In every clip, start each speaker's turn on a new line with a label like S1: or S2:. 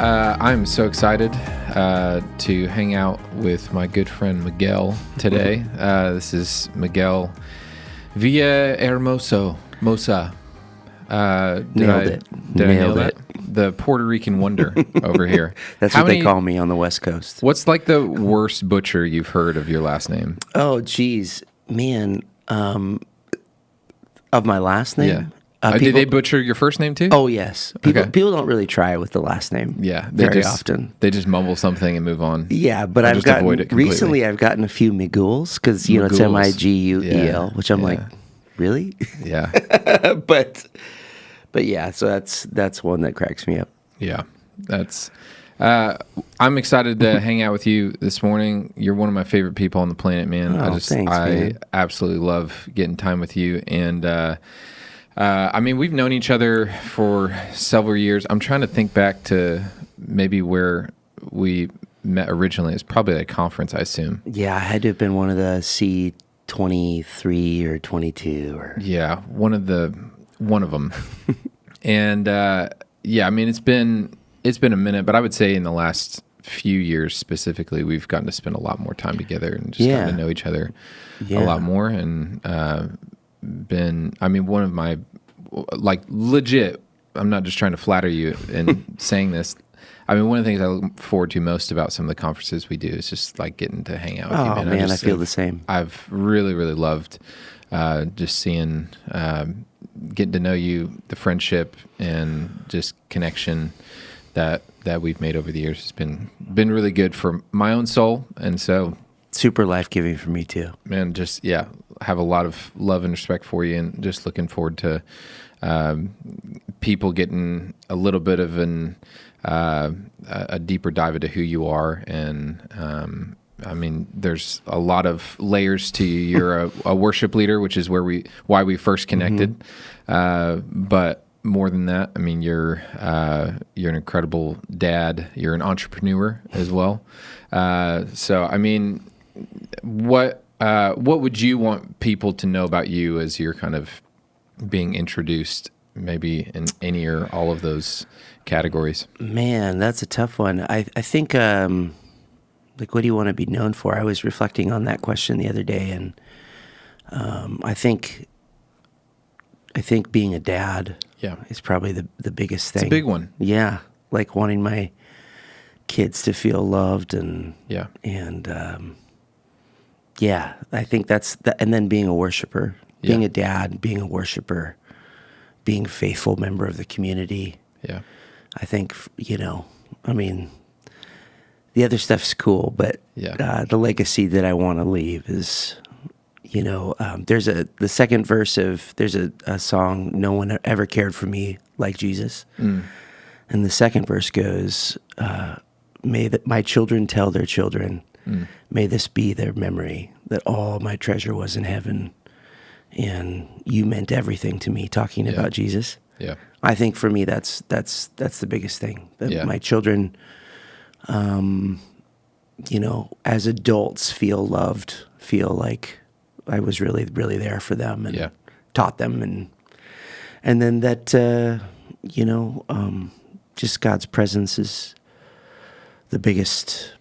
S1: I'm so excited to hang out with my good friend Miguel today. This is Miguel Villahermosa.
S2: Nailed it.
S1: Did I nail that? The Puerto Rican wonder over here.
S2: That's what they call me on the West Coast.
S1: What's like the worst butcher you've heard of your last name?
S2: Oh, geez. Man. Of my last name?
S1: Yeah. Did they butcher your first name too?
S2: Oh, yes. People don't really try with the last name.
S1: Yeah.
S2: Very often.
S1: They just mumble something and move on.
S2: Yeah, but recently I've gotten a few Miguels because, it's Miguel, which I'm like, really?
S1: Yeah.
S2: But yeah, so that's one that cracks me up.
S1: Yeah. I'm excited to hang out with you this morning. You're one of my favorite people on the planet, man.
S2: Oh, thanks, man.
S1: I absolutely love getting time with you. And, we've known each other for several years. I'm trying to think back to maybe where we met originally. It's probably at a conference, I assume.
S2: Yeah, I had to have been one of the C23 or 22 or...
S1: Yeah, one of them. And, it's been a minute, but I would say in the last few years specifically, we've gotten to spend a lot more time together and just gotten to know each other a lot more. And one of my, legit, I'm not just trying to flatter you in saying this. One of the things I look forward to most about some of the conferences we do is just like getting to hang out with you, man.
S2: Oh, man, I feel the same.
S1: I've really, really loved just seeing, getting to know you, the friendship and just connection that we've made over the years has been really good for my own soul. And so
S2: super life-giving for me too. Man,
S1: just, have a lot of love and respect for you and just looking forward to people getting a little bit of a deeper dive into who you are. And there's a lot of layers to you. You're a worship leader, which is why we first connected. But more than that, you're an incredible dad. You're an entrepreneur as well. What would you want people to know about you as you're kind of being introduced, maybe in any or all of those categories? Man,
S2: that's a tough one. I think, what do you want to be known for? I was reflecting on that question the other day, and I think being a dad is probably the biggest thing.
S1: It's a big one.
S2: Yeah, like wanting my kids to feel loved and I think that's and then being a worshiper, being a dad, being a worshiper, being a faithful member of the community.
S1: Yeah,
S2: I think the other stuff's cool, but the legacy that I want to leave is. There's the second verse there's a song, "No One Ever Cared for Me Like Jesus." And the second verse goes, "May my children tell their children, may this be their memory, that all my treasure was in heaven, and you meant everything to me," talking about Jesus.
S1: Yeah.
S2: I think for me, that's the biggest thing, that my children, as adults feel loved, feel like I was really, really there for them and taught them. And then that, just God's presence is the biggest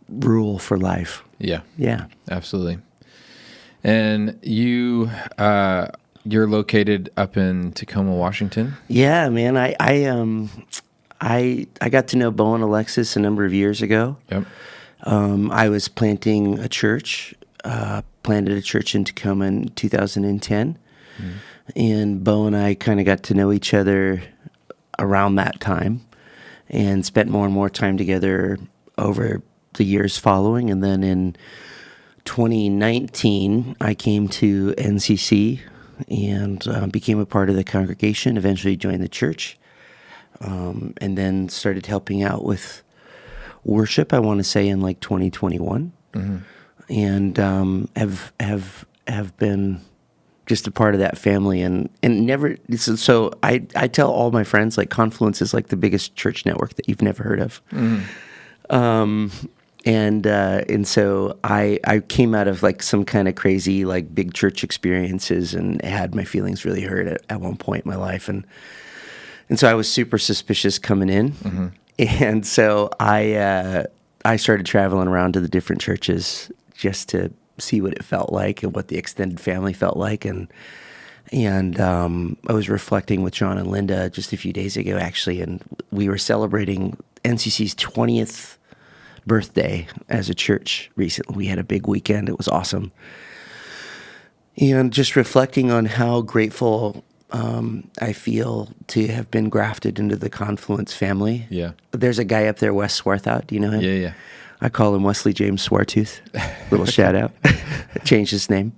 S2: rule for life.
S1: Yeah.
S2: Yeah.
S1: Absolutely. And you're located up in Tacoma, Washington?
S2: Yeah, man. I got to know Bo and Alexis a number of years ago.
S1: Yep.
S2: I was planted a church in Tacoma in 2010. And Bo and I kind of got to know each other around that time and spent more and more time together over the years following. And then in 2019, I came to NCC and became a part of the congregation, eventually joined the church, and then started helping out with worship, I want to say, in 2021. And have been just a part of that family and never. So I tell all my friends, Confluence is the biggest church network that you've never heard of. And so I came out of some kind of crazy big church experiences and had my feelings really hurt at one point in my life, and so I was super suspicious coming in. And so I started traveling around to the different churches just to see what it felt like and what the extended family felt like. And I was reflecting with John and Linda just a few days ago, actually, and we were celebrating NCC's 20th birthday as a church recently. We had a big weekend. It was awesome. And just reflecting on how grateful I feel to have been grafted into the Confluence family.
S1: Yeah.
S2: There's a guy up there, Wes Swarthout. Do you know him?
S1: Yeah.
S2: I call him Wesley James Swartooth. Little shout out. Changed his name.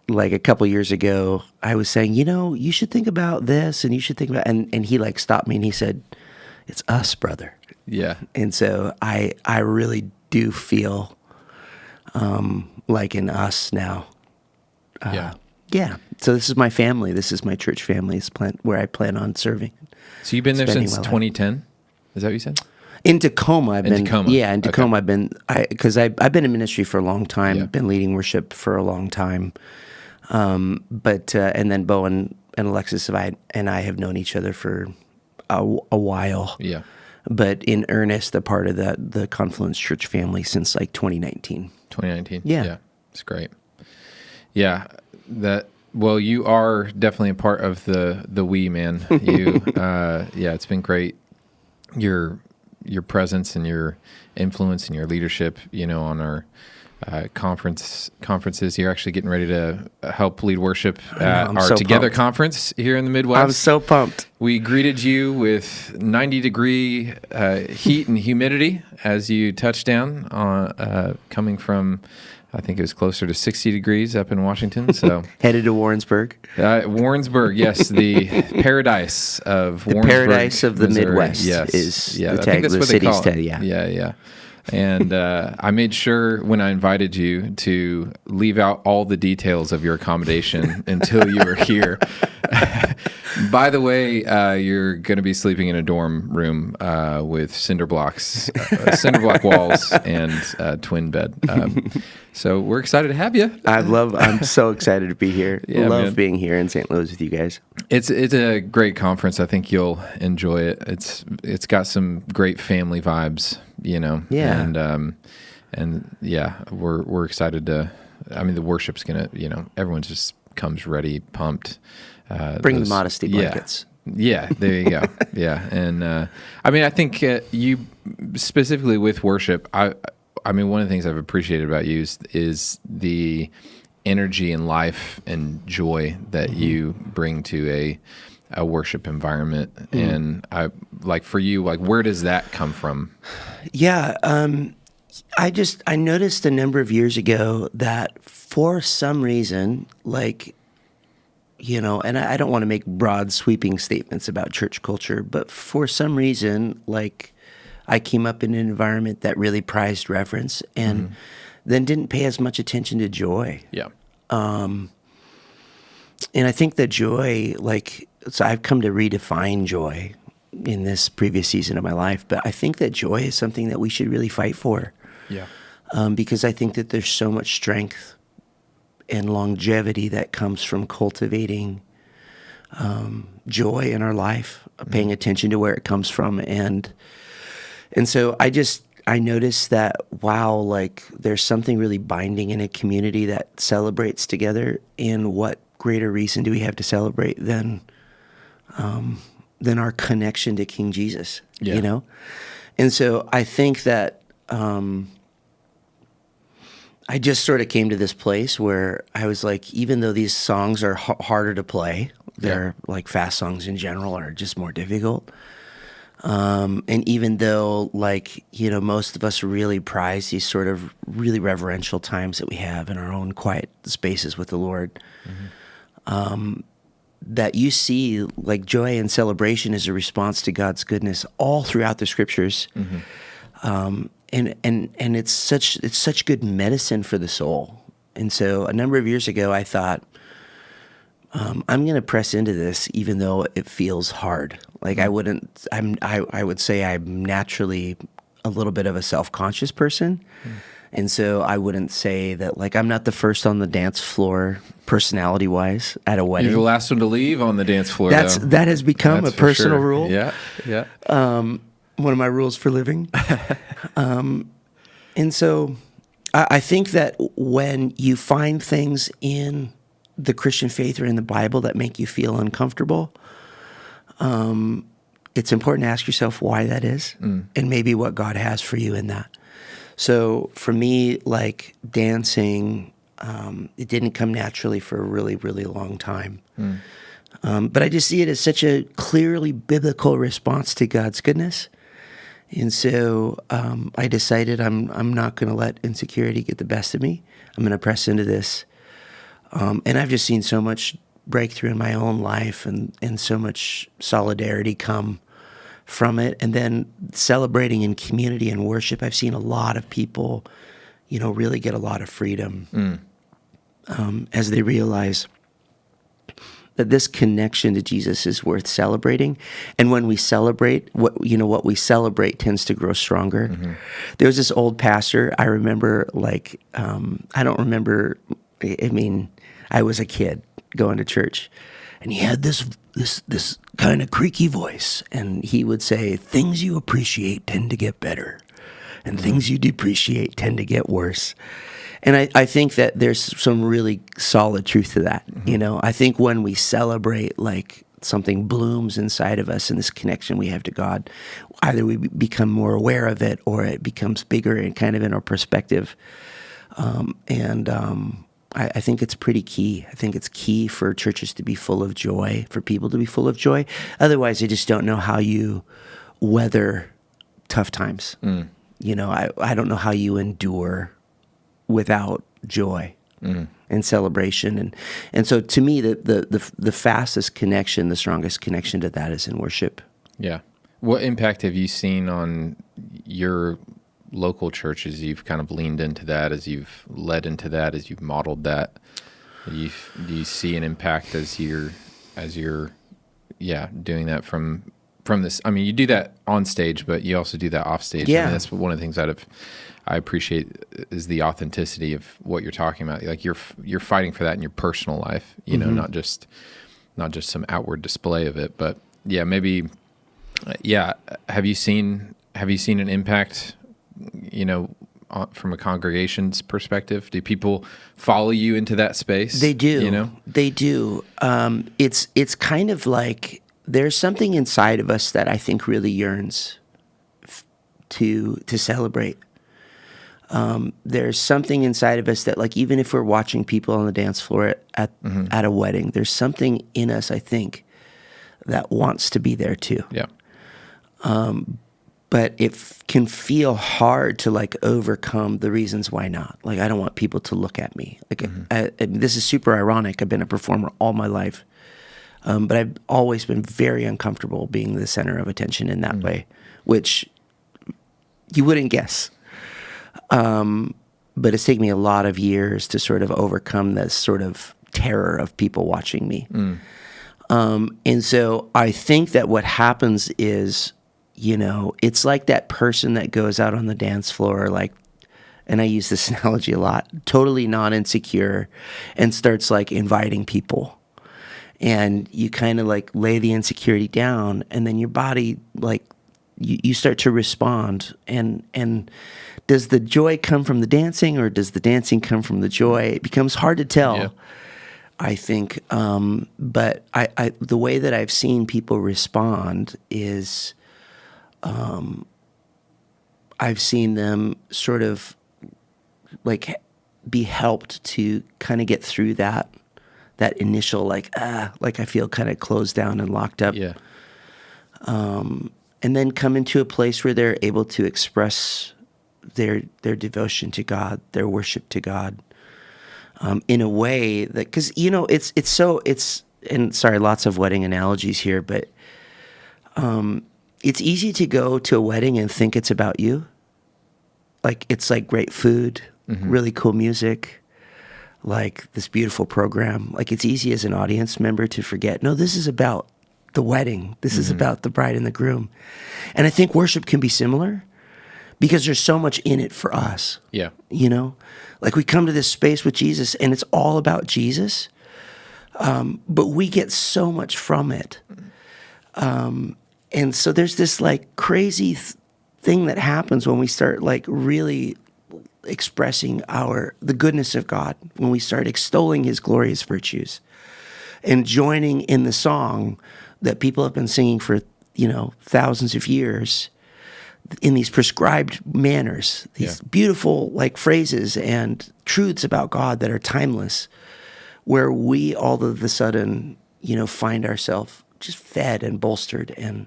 S2: Like a couple years ago, I was saying, you should think about this, and you should think about, and he like stopped me and he said, "It's us, brother."
S1: Yeah.
S2: And so I really do feel like in us now. Yeah. So this is my family. This is my church family. It's where I plan on serving.
S1: So you've been there since 2010? Is that what you said?
S2: In Tacoma,
S1: Tacoma.
S2: Yeah, in Tacoma,
S1: okay.
S2: I've been in ministry for a long time.
S1: Yeah.
S2: Been leading worship for a long time. And then Bo and Alexis and I have known each other for a while.
S1: Yeah.
S2: But in earnest, a part of the Confluence Church family since like 2019.
S1: 2019?
S2: Yeah.
S1: It's great. Yeah. Well, you are definitely a part of the we, man. You, it's been great. Your presence and your influence and your leadership, on our conferences. You're actually getting ready to help lead worship at our Together pumped. Conference here in the Midwest.
S2: I'm so pumped.
S1: We greeted you with 90-degree heat and humidity as you touched down, coming from, I think it was closer to 60 degrees up in Washington. So
S2: headed to Warrensburg.
S1: Warrensburg, yes, the paradise of Warrensburg.
S2: The paradise of the
S1: Missouri.
S2: Midwest is the tag of the city's tag.
S1: Yeah. And I made sure when I invited you to leave out all the details of your accommodation until you were here. By the way, you're going to be sleeping in a dorm room with cinder block walls and twin bed. So we're excited to have you.
S2: I'm so excited to be here.
S1: Yeah,
S2: love being here in St. Louis with you guys.
S1: It's a great conference. I think you'll enjoy it. It's got some great family vibes,
S2: Yeah.
S1: And yeah, we're excited to. I mean, the worship's gonna. Everyone just comes ready, pumped.
S2: Bring the modesty blankets.
S1: Yeah, there you go. Yeah, and I think you specifically with worship. I mean, one of the things I've appreciated about you is the energy and life and joy that you bring to a worship environment. And for you, where does that come from?
S2: Yeah, I noticed a number of years ago that for some reason, and I don't want to make broad sweeping statements about church culture, but for some reason, I came up in an environment that really prized reverence and then didn't pay as much attention to joy.
S1: Yeah.
S2: And I think that joy, so I've come to redefine joy in this previous season of my life, but I think that joy is something that we should really fight for.
S1: Yeah.
S2: Because I think that there's so much strength and longevity that comes from cultivating joy in our life, paying attention to where it comes from. And so I noticed that, wow, there's something really binding in a community that celebrates together. And what greater reason do we have to celebrate than our connection to King Jesus, And so I think that I just sort of came to this place where I was even though these songs are harder to play, they're fast songs in general are just more difficult. And even though most of us really prize these sort of really reverential times that we have in our own quiet spaces with the Lord, that you see joy and celebration is a response to God's goodness all throughout the scriptures. And it's such good medicine for the soul. And so a number of years ago, I thought, I'm going to press into this, even though it feels hard. I would say I'm naturally a little bit of a self-conscious person. And so I wouldn't say that, like, I'm not the first on the dance floor personality-wise at a wedding.
S1: You're the last one to leave on the dance floor,
S2: That has become a personal rule.
S1: Yeah.
S2: One of my rules for living. And so I think that when you find things in the Christian faith or in the Bible that make you feel uncomfortable, it's important to ask yourself why that is and maybe what God has for you in that. So for me, like dancing, it didn't come naturally for a really, really long time. But I just see it as such a clearly biblical response to God's goodness. And so I decided I'm not going to let insecurity get the best of me. I'm going to press into this. And I've just seen so much breakthrough in my own life and so much solidarity come from it. And then celebrating in community and worship, I've seen a lot of people, really get a lot of freedom as they realize that this connection to Jesus is worth celebrating. And when we celebrate, what we celebrate tends to grow stronger. There was this old pastor, I remember, I don't remember, I was a kid going to church, and he had this kind of creaky voice, and he would say, things you appreciate tend to get better, and things you depreciate tend to get worse. And I think that there's some really solid truth to that. I think when we celebrate, like, something blooms inside of us and this connection we have to God, either we become more aware of it or it becomes bigger and kind of in our perspective. I think it's pretty key. I think it's key for churches to be full of joy, for people to be full of joy. Otherwise, I just don't know how you weather tough times. I don't know how you endure without joy and celebration. And so to me, the fastest connection, the strongest connection to that is in worship.
S1: Yeah. What impact have you seen on your local churches? You've kind of leaned into that, as you've led into that, as you've modeled that. Do you see an impact as you're doing that from this? I mean, you do that on stage, but you also do that off stage.
S2: Yeah.
S1: That's one of the things I appreciate is the authenticity of what you're talking about. Like you're fighting for that in your personal life, not just some outward display of it. But maybe, have you seen an impact, from a congregation's perspective? Do people follow you into that space?
S2: They do. They do. It's kind of like there's something inside of us that I think really yearns to celebrate. There's something inside of us that, like, even if we're watching people on the dance floor at a wedding, there's something in us, I think, that wants to be there too. Yeah. But it can feel hard to, like, overcome the reasons why not. Like, I don't want people to look at me. Like, this is super ironic. I've been a performer all my life, but I've always been very uncomfortable being the center of attention in that way, which you wouldn't guess. But it's taken me a lot of years to sort of overcome this sort of terror of people watching me. And so I think that what happens is, it's like that person that goes out on the dance floor, like, and I use this analogy a lot, totally non-insecure, and starts, like, inviting people. And you kind of, like, lay the insecurity down, and then your body, like, you start to respond. And does the joy come from the dancing, or does the dancing come from the joy? It becomes hard to tell, I think. But I the way that I've seen people respond is, I've seen them sort of, like, be helped to kind of get through that initial, like I feel kind of closed down and locked up. Yeah. And then come into a place where they're able to express their devotion to God, their worship to God, in a way that, because and sorry, lots of wedding analogies here, but it's easy to go to a wedding and think it's about you. Like, it's like great food, really cool music, like this beautiful program. Like, it's easy as an audience member to forget, no, this is about the wedding. This is about the bride and the groom. And I think worship can be similar, because there's so much in it for us.
S1: Yeah.
S2: You know, like we come to this space with Jesus and it's all about Jesus, but we get so much from it. And so there's this like crazy thing that happens when we start like really expressing the goodness of God, when we start extolling his glorious virtues and joining in the song that people have been singing for, thousands of years in these prescribed manners, these beautiful like phrases and truths about God that are timeless, where we all of a sudden, find ourselves just fed and bolstered and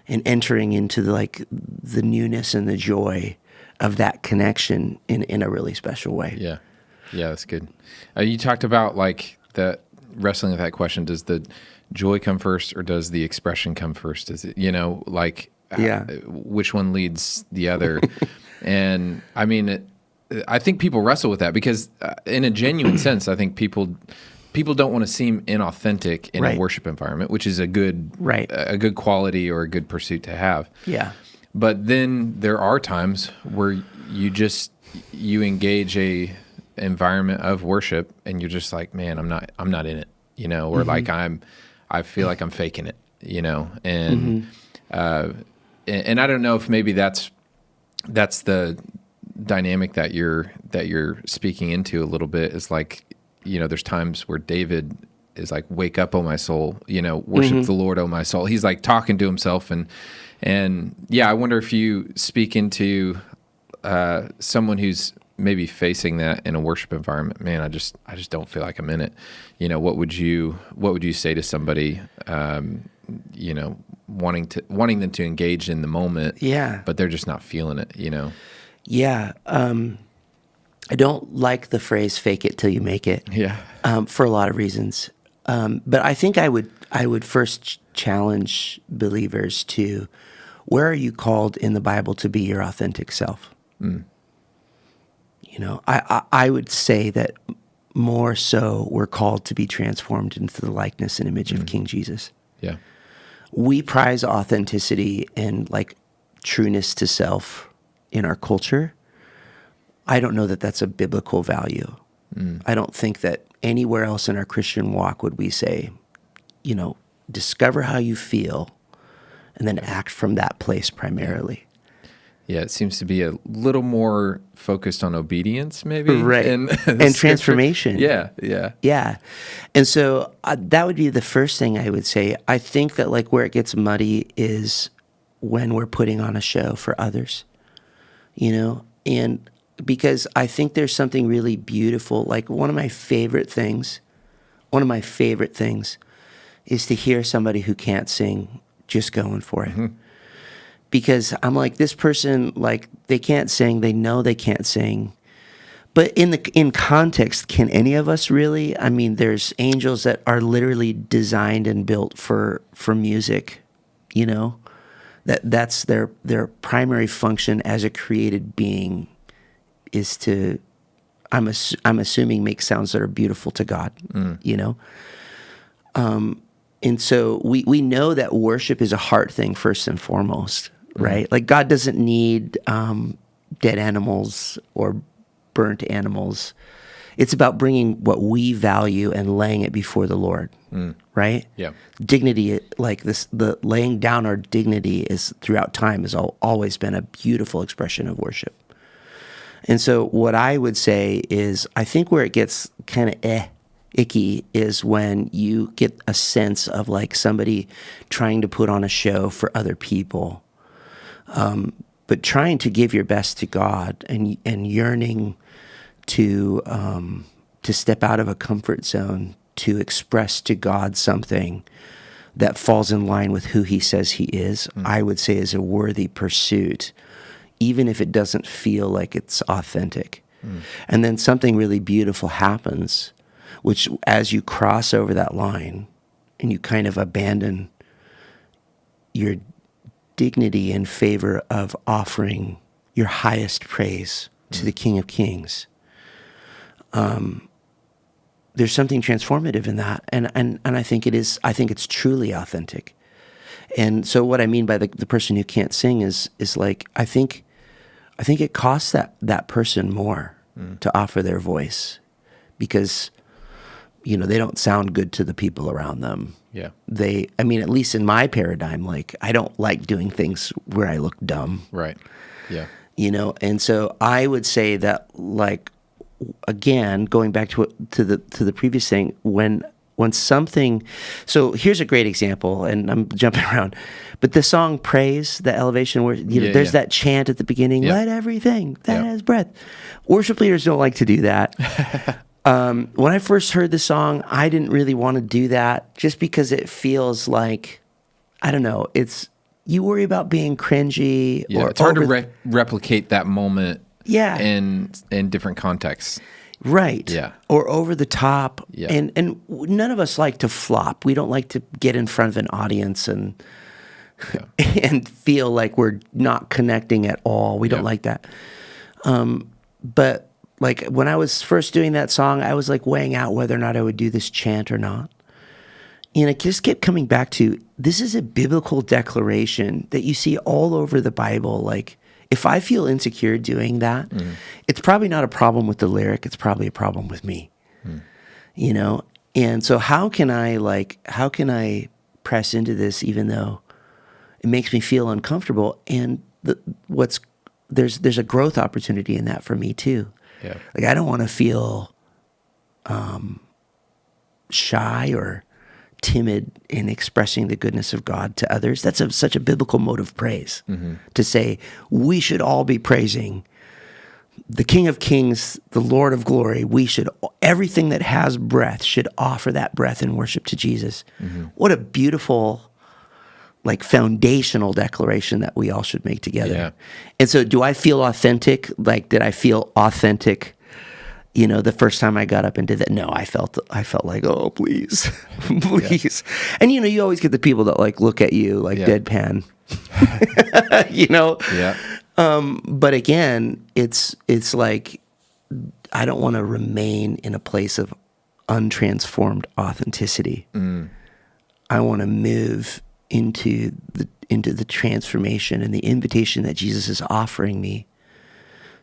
S2: entering into the newness and the joy of that connection in a really special way.
S1: Yeah. Yeah, that's good. You talked about like that, wrestling with that question, does the joy come first or does the expression come first? Is it, which one leads the other? And I mean, I think people wrestle with that because in a genuine sense, I think people don't want to seem inauthentic in a worship environment, which is a good quality or a good pursuit to have. Yeah. But then there are times where you engage a environment of worship and you're just like, man, I'm not in it, or like I feel like I'm faking it, and and I don't know if maybe that's the dynamic that you're speaking into a little bit, is like, there's times where David is like, wake up, oh my soul, worship the Lord, oh my soul. He's like talking to himself and yeah, I wonder if you speak into someone who's maybe facing that in a worship environment. Man, I just don't feel like I'm in it. What would you say to somebody, wanting them to engage in the moment, but they're just not feeling it,
S2: Yeah. I don't like the phrase "fake it till you make it."
S1: Yeah.
S2: For a lot of reasons. But I think I would first challenge believers to, where are you called in the Bible to be your authentic self? I would say that more so we're called to be transformed into the likeness and image of King Jesus.
S1: Yeah.
S2: We prize authenticity and like trueness to self in our culture. I don't know that that's a biblical value. I don't think that anywhere else in our Christian walk would we say, discover how you feel and then act from that place primarily.
S1: Yeah, it seems to be a little more focused on obedience, maybe,
S2: right? And transformation.
S1: Yeah.
S2: And so that would be the first thing I would say. I think that like where it gets muddy is when we're putting on a show for others, and because I think there's something really beautiful. Like one of my favorite things is to hear somebody who can't sing just going for it. Because I'm like, this person, like, they can't sing. They know they can't sing. But in context, can any of us really? I mean, there's angels that are literally designed and built for music, That's their primary function as a created being is to, I'm assuming, make sounds that are beautiful to God, And so we know that worship is a heart thing first and foremost. Right? Like God doesn't need dead animals or burnt animals. It's about bringing what we value and laying it before the Lord, right?
S1: Yeah.
S2: Dignity, like this, the laying down our dignity is throughout time has always been a beautiful expression of worship. And so what I would say is, I think where it gets kind of icky is when you get a sense of like somebody trying to put on a show for other people. But trying to give your best to God and yearning to step out of a comfort zone to express to God something that falls in line with who He says He is, I would say is a worthy pursuit, even if it doesn't feel like it's authentic. And then something really beautiful happens, which as you cross over that line and you kind of abandon your dignity in favor of offering your highest praise to the King of Kings. There's something transformative in that, and I think it is. I think it's truly authentic. And so, what I mean by the person who can't sing is like, I think I think it costs that person more to offer their voice because, you know, they don't sound good to the people around them.
S1: Yeah.
S2: I mean, at least in my paradigm, like, I don't like doing things where I look dumb.
S1: Right. Yeah.
S2: You know, and so I would say that, like, again, going back to the previous thing, when something, so here's a great example, and I'm jumping around, but the song "Praise," the elevation, where there's that chant at the beginning, "Let everything that has breath." Worship leaders don't like to do that. When I first heard the song, I didn't really want to do that, just because it feels like, I don't know, you worry about being cringy.
S1: Yeah, it's hard to replicate that moment.
S2: Yeah.
S1: in different contexts.
S2: Right.
S1: Yeah.
S2: Or over the top.
S1: Yeah.
S2: And none of us like to flop. We don't like to get in front of an audience and feel like we're not connecting at all. We don't like that. But like when I was first doing that song, I was like weighing out whether or not I would do this chant or not. And it just kept coming back to, this is a biblical declaration that you see all over the Bible. Like, if I feel insecure doing that, it's probably not a problem with the lyric. It's probably a problem with me, you know? And so how can I press into this even though it makes me feel uncomfortable? And there's a growth opportunity in that for me too.
S1: Yeah.
S2: Like, I don't want to feel shy or timid in expressing the goodness of God to others. That's such a biblical mode of praise, to say we should all be praising the King of Kings, the Lord of Glory. Everything that has breath should offer that breath in worship to Jesus. What a beautiful, like, foundational declaration that we all should make together.
S1: Yeah.
S2: And so, do I feel authentic? Like, did I feel authentic, you know, the first time I got up and did that? No, I felt like, oh, please, please. Yeah. And, you know, you always get the people that, like, look at you like deadpan, you know?
S1: Yeah.
S2: But again, it's like, I don't want to remain in a place of untransformed authenticity. I want to move into the transformation and the invitation that Jesus is offering me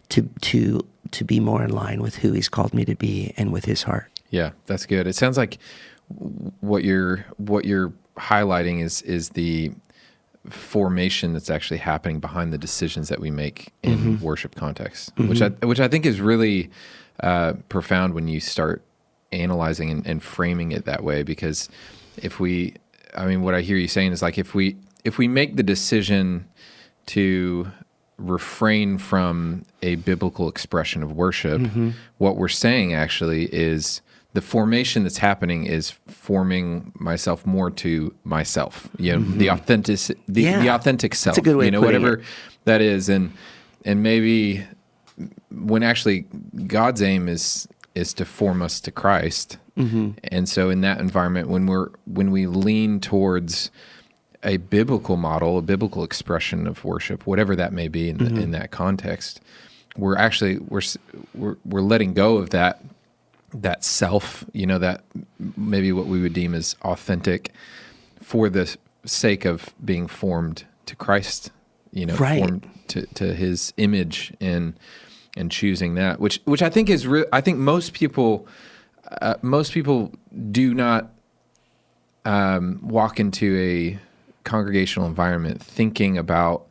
S2: to be more in line with who he's called me to be and with his heart.
S1: Yeah, that's good. It sounds like what you're highlighting is the formation that's actually happening behind the decisions that we make in worship context, which I think is really profound when you start analyzing and framing it that way. Because what I hear you saying is, like, if we make the decision to refrain from a biblical expression of worship, what we're saying actually is the formation that's happening is forming myself more to myself. You know, the authentic self.
S2: That's a good way
S1: you know,
S2: of putting
S1: whatever
S2: it.
S1: that is, and maybe when actually God's aim is to form us to Christ. And so in that environment, when we lean towards a biblical model, a biblical expression of worship, whatever that may be in that context, we're letting go of that self, you know, that maybe what we would deem as authentic, for the sake of being formed to Christ, you know, formed to his image, and choosing that, which I think is I think most people do not walk into a congregational environment thinking about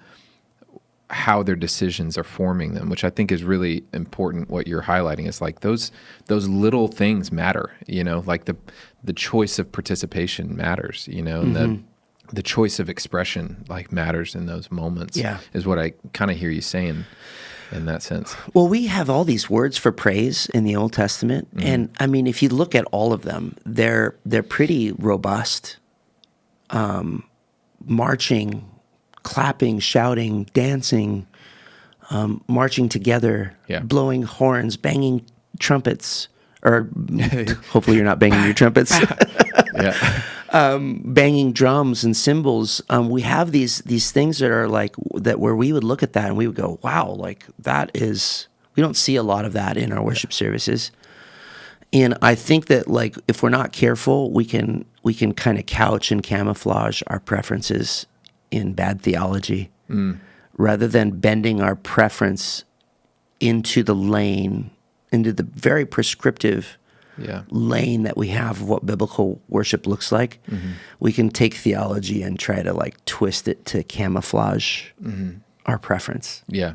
S1: how their decisions are forming them, which I think is really important. What you're highlighting is, like, those little things matter, you know, like the choice of participation matters, you know, and the choice of expression, like, matters in those moments, is what I kind of hear you saying in that sense.
S2: Well, we have all these words for praise in the Old Testament, and I mean, if you look at all of them, they're pretty robust. Marching, clapping, shouting, dancing, marching together, blowing horns, banging trumpets, or hopefully you're not banging your trumpets, banging drums and cymbals. We have these things that are like that, where we would look at that and we would go, wow, like, we don't see a lot of that in our worship services. And I think that, like, if we're not careful, we can kind of couch and camouflage our preferences in bad theology, rather than bending our preference into the very prescriptive lane that we have of what biblical worship looks like, we can take theology and try to like twist it to camouflage our preference.
S1: Yeah.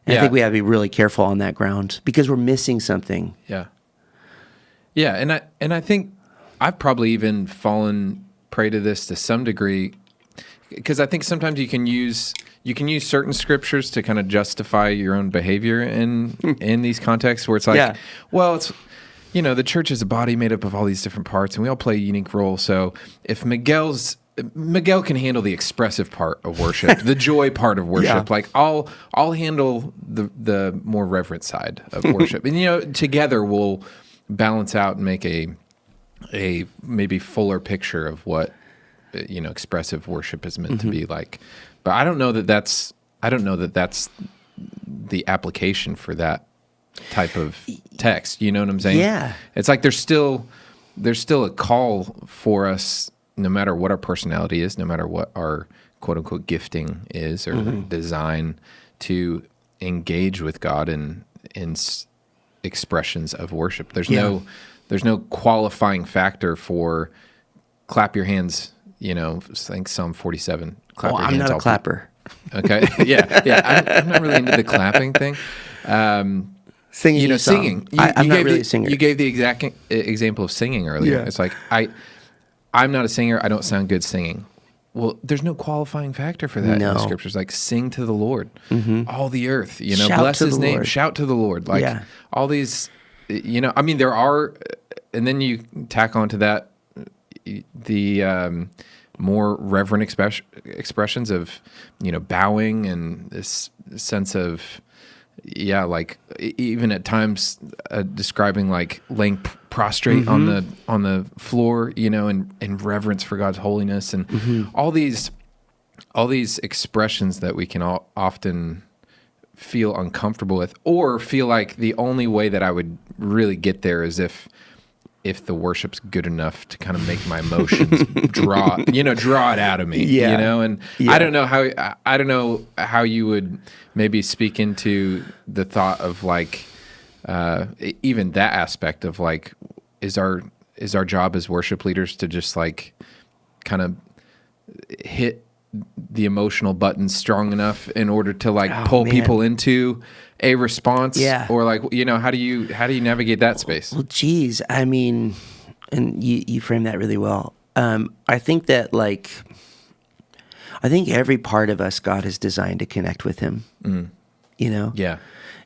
S2: And I think we have to be really careful on that ground because we're missing something.
S1: Yeah. Yeah. And I think I've probably even fallen prey to this to some degree, because I think sometimes you can use certain scriptures to kind of justify your own behavior in these contexts where it's like, well, it's, the church is a body made up of all these different parts, and we all play a unique role. So if Miguel can handle the expressive part of worship, the joy part of worship, like I'll handle the more reverent side of worship, and together we'll balance out and make a maybe fuller picture of what expressive worship is meant to be like. But I don't know that that's the application for that type of text. You know what I'm saying?
S2: Yeah.
S1: It's like there's still a call for us, no matter what our personality is, no matter what our quote unquote gifting is or design, to engage with God in expressions of worship. There's no qualifying factor for clap your hands. I think Psalm 47. Clap your hands.
S2: I'm not a clapper.
S1: Okay. Yeah. I'm not really into the clapping thing.
S2: Singing.
S1: Singing.
S2: I'm not really a singer.
S1: You gave the exact example of singing earlier.
S2: Yeah.
S1: It's like, I'm not a singer. I don't sound good singing. Well, there's no qualifying factor for that in the scriptures. Like, sing to the Lord, all the earth,
S2: Shout
S1: bless his name,
S2: Lord.
S1: shout to the Lord. Like all these, there are, and then you tack onto that the more reverent expressions of, bowing and this sense of, like even at times describing like laying prostrate on the floor, in reverence for God's holiness, and all these expressions that we can all often feel uncomfortable with, or feel like the only way that I would really get there is if the worship's good enough to kind of make my emotions draw it out of me, and I don't know how you would maybe speak into the thought of like, even that aspect of like, is our job as worship leaders to just like kind of hit the emotional button strong enough in order to like pull people into a response, or like, how do you navigate that space?
S2: Well, geez, I mean, and you framed that really well. I think that I think every part of us, God has designed to connect with him,
S1: Yeah.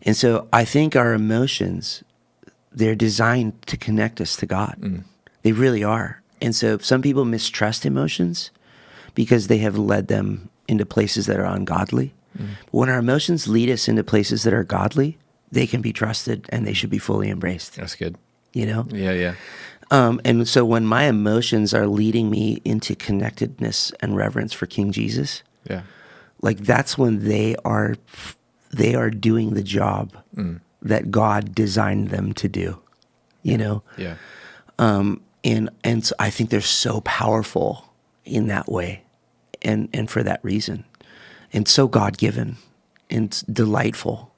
S2: And so I think our emotions, they're designed to connect us to God. They really are. And so some people mistrust emotions because they have led them into places that are ungodly. But when our emotions lead us into places that are godly, they can be trusted and they should be fully embraced.
S1: That's good.
S2: Yeah. And so when my emotions are leading me into connectedness and reverence for King Jesus, like that's when they are doing the job that God designed them to do, And so I think they're so powerful in that way, and for that reason, and so God-given and delightful,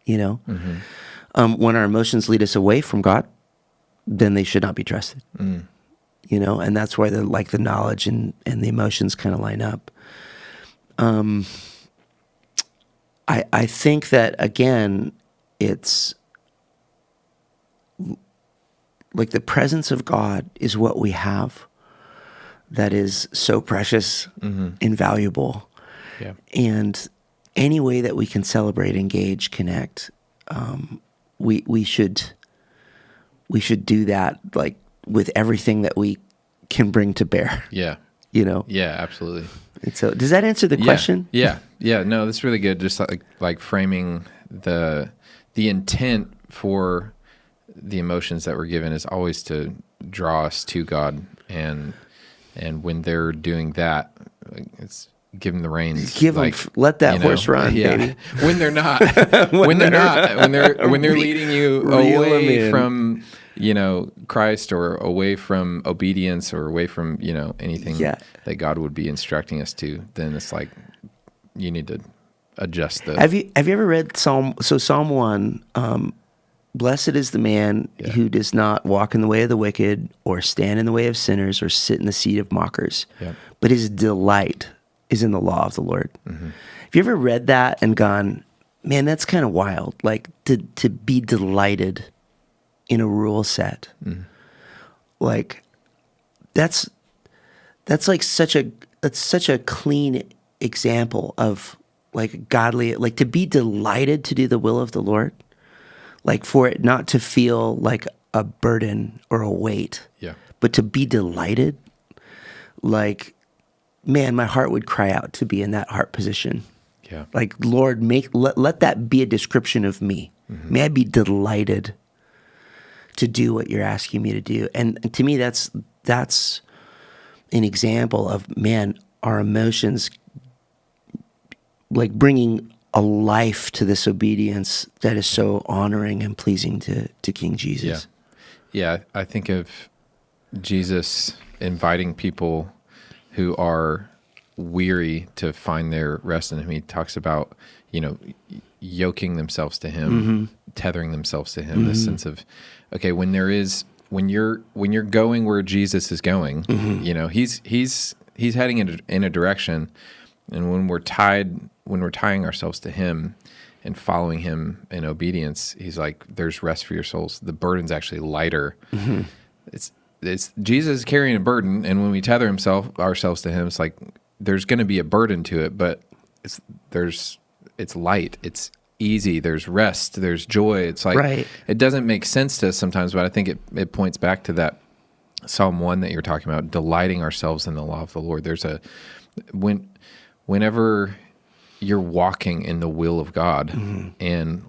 S2: When our emotions lead us away from God, then they should not be trusted, and that's why the knowledge and the emotions kind of line up. I think that, again, it's like the presence of God is what we have that is so precious and valuable.
S1: Yeah.
S2: And any way that we can celebrate, engage, connect, we should do that like with everything that we can bring to bear.
S1: Yeah. Yeah, absolutely.
S2: And so, does that answer the question?
S1: Yeah. No, that's really good. Just like framing the intent for the emotions that we're given is always to draw us to God, and when they're doing that, it's give them the reins.
S2: Let that horse run, baby.
S1: When they're not, when they're leading you away from Christ, or away from obedience, or away from anything that God would be instructing us to, then it's like you need to adjust the.
S2: Have you ever read Psalm 1? Blessed is the man who does not walk in the way of the wicked, or stand in the way of sinners, or sit in the seat of mockers.
S1: Yep.
S2: But his delight is in the law of the Lord.
S1: Mm-hmm.
S2: Have you ever read that and gone, man, that's kind of wild? Like to be delighted in a rule set. Mm-hmm. Like that's like such a clean example of like godly, like to be delighted to do the will of the Lord. Like for it not to feel like a burden or a weight, but to be delighted, like, man, my heart would cry out to be in that heart position.
S1: Yeah.
S2: Like, Lord, let that be a description of me. Mm-hmm. May I be delighted to do what you're asking me to do. And to me, that's an example of, man, our emotions, like bringing a life to this obedience that is so honoring and pleasing to King Jesus.
S1: Yeah. I think of Jesus inviting people who are weary to find their rest in him. He talks about, yoking themselves to him, mm-hmm. tethering themselves to him, mm-hmm. this sense of, okay, when you're going where Jesus is going, mm-hmm. He's heading in a direction, and when we're tying ourselves to him and following him in obedience, he's like, there's rest for your souls. The burden's actually lighter. Mm-hmm. It's Jesus carrying a burden, and when we tether ourselves to him, it's like there's going to be a burden to it, but it's light, it's easy, there's rest, there's joy. It's like It doesn't make sense to us sometimes, but I think it points back to that Psalm 1 that you're talking about, delighting ourselves in the law of the Lord. There's whenever you're walking in the will of God, mm-hmm. and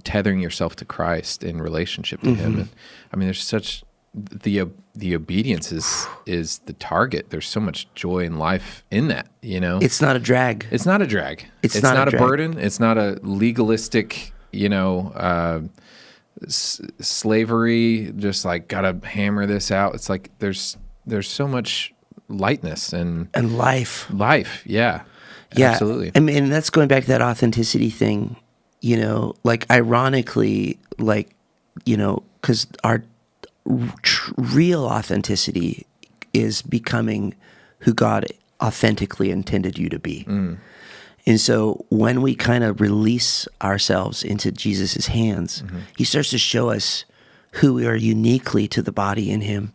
S1: tethering yourself to Christ in relationship to mm-hmm. him. And I mean, there's such the obedience is the target. There's so much joy in life in that, It's not a drag. It's not a drag. It's not a burden. It's not a legalistic, slavery, just like gotta hammer this out. It's like there's so much lightness and
S2: life.
S1: Yeah, absolutely.
S2: I mean, that's going back to that authenticity thing, like ironically, because our real authenticity is becoming who God authentically intended you to be. Mm. And so when we kind of release ourselves into Jesus's hands, mm-hmm. he starts to show us who we are uniquely to the body in him,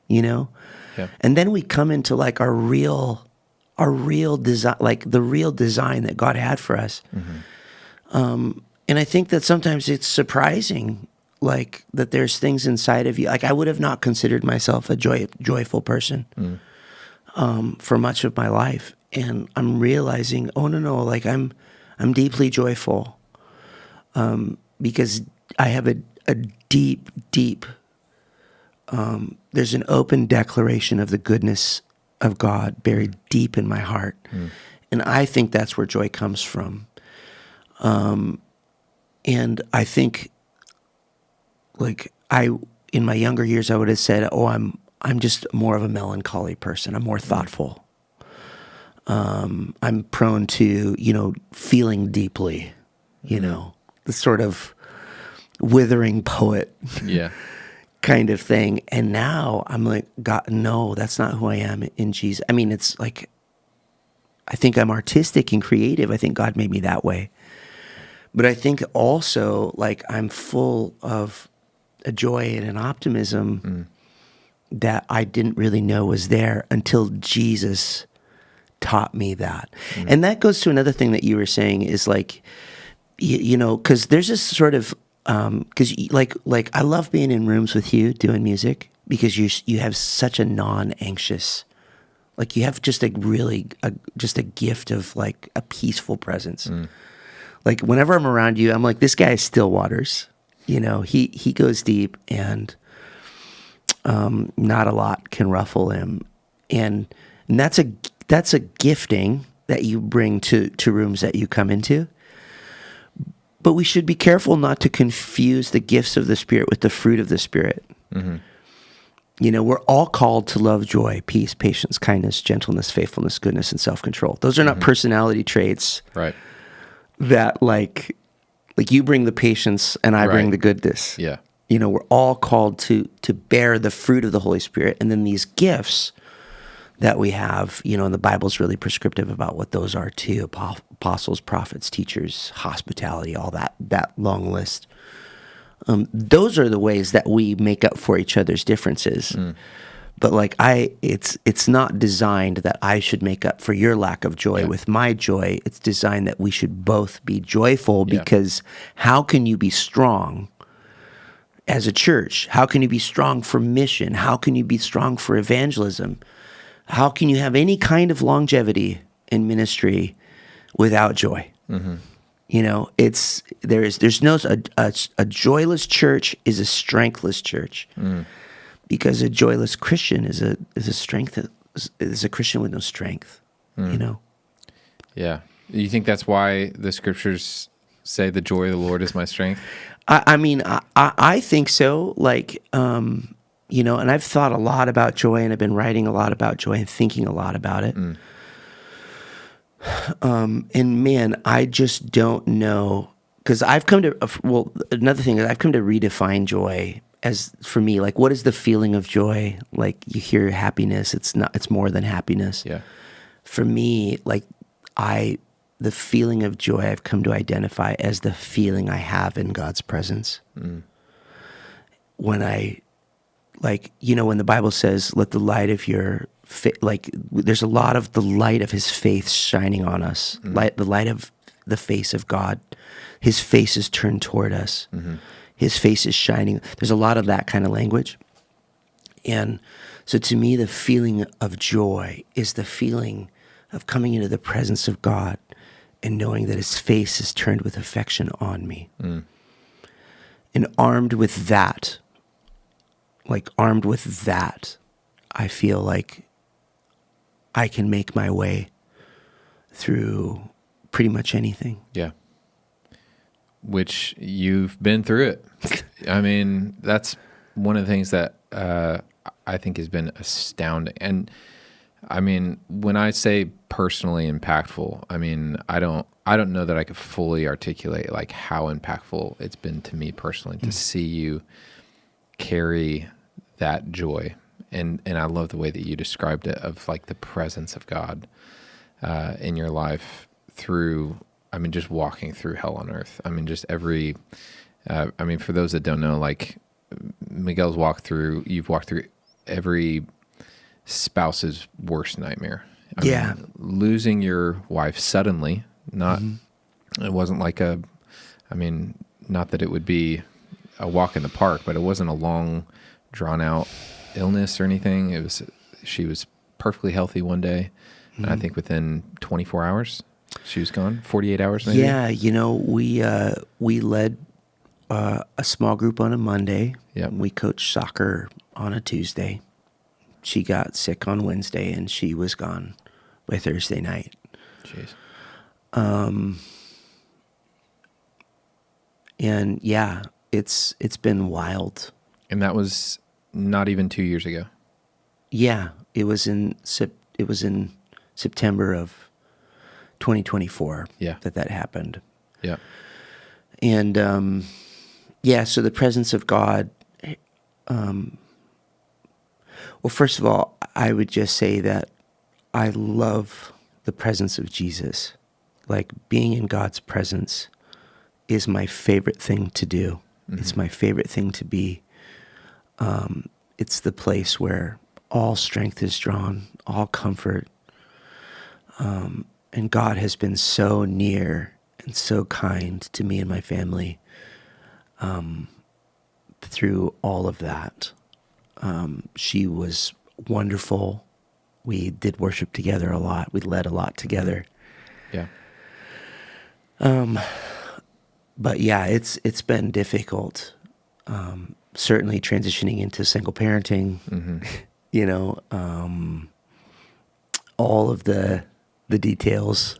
S2: Yeah. And then we come into like our real design, like the real design that God had for us. Mm-hmm. And I think that sometimes it's surprising, like that there's things inside of you. Like I would have not considered myself a joyful person for much of my life. And I'm realizing, oh no, like I'm deeply joyful because I have a deep, there's an open declaration of the goodness of God buried deep in my heart. Mm. And I think that's where joy comes from. And I think, like in my younger years, I would have said, "Oh, I'm just more of a melancholy person. I'm more thoughtful. I'm prone to, feeling deeply, the sort of withering poet, kind of thing." And now I'm like, God, no, that's not who I am in Jesus. I mean, it's like, I think I'm artistic and creative. I think God made me that way. But I think also, like, I'm full of a joy and an optimism that I didn't really know was there until Jesus taught me that. And that goes to another thing that you were saying is like, because there's this sort of, because like I love being in rooms with you doing music because you have such a non-anxious, like you have just just a gift of like a peaceful presence. Like whenever I'm around you, I'm like, this guy is still waters. He goes deep, and not a lot can ruffle him, and that's a gifting that you bring to rooms that you come into. But we should be careful not to confuse the gifts of the Spirit with the fruit of the Spirit. Mm-hmm. We're all called to love, joy, peace, patience, kindness, gentleness, faithfulness, goodness, and self-control. Those are not personality traits,
S1: right?
S2: that like you bring the patience and I bring the goodness.
S1: Yeah.
S2: You know, we're all called to bear the fruit of the Holy Spirit. And then these gifts that we have, you know, and the Bible's really prescriptive about what those are too. Apostles, prophets, teachers, hospitality, all that long list. Those are the ways that we make up for each other's differences. But like it's not designed that I should make up for your lack of joy with my joy. It's designed that we should both be joyful, because how can you be strong as a church? How can you be strong for mission? How can you be strong for evangelism? How can you have any kind of longevity in ministry without joy? Mm-hmm. You know, there's no a joyless church is a strengthless church, because a joyless Christian is a Christian with no strength. You know. Yeah.
S1: You think that's why the scriptures say the joy of the Lord is my strength?
S2: I mean, I think so. Like, you know, and I've thought a lot about joy, and I've been writing a lot about joy and thinking a lot about it. And man, I just don't know, because I've come to, another thing is I've come to redefine joy as, for me, like, what is the feeling of joy? Like, you hear happiness, it's more than happiness.
S1: Yeah.
S2: For me, like, the feeling of joy I've come to identify as the feeling I have in God's presence. When I, like, you know, when the Bible says, let the light of your like, there's a lot of the light of his faith shining on us, the light of the face of God. His face is turned toward us. His face is shining. There's a lot of that kind of language. And so to me, the feeling of joy is the feeling of coming into the presence of God and knowing that his face is turned with affection on me. And armed with that, I feel like I can make my way through pretty much anything.
S1: Yeah. Which you've been through it. I mean, that's one of the things that I think has been astounding. And I mean, when I say personally impactful, I mean, I don't know that I could fully articulate like how impactful it's been to me personally to see you carry that joy. And I love the way that you described it, of like the presence of God in your life through, I mean, just walking through hell on earth. I mean, just every, I mean, for those that don't know, like Miguel's you've walked through every spouse's worst nightmare. I mean, losing your wife suddenly, it wasn't like I mean, not that it would be a walk in the park, but it wasn't a long, drawn out illness or anything. She was perfectly healthy one day, and I think within 24 hours she was gone. 48 hours maybe.
S2: Yeah, you know, we led a small group on a Monday.
S1: Yep.
S2: We coached soccer on a Tuesday. She got sick on Wednesday, and she was gone by Thursday night.
S1: Jeez.
S2: And yeah, it's been wild.
S1: And that was not even 2 years ago.
S2: Yeah, it was in September of 2024.
S1: Yeah.
S2: that happened.
S1: Yeah.
S2: And so the presence of God. Well, first of all, I would just say that I love the presence of Jesus. Like, being in God's presence is my favorite thing to do. It's my favorite thing to be. It's the place where all strength is drawn, all comfort. And God has been so near and so kind to me and my family through all of that. She was wonderful. We did worship together a lot. We led a lot together.
S1: Yeah.
S2: But yeah, it's been difficult. Certainly transitioning into single parenting, you know, all of the details.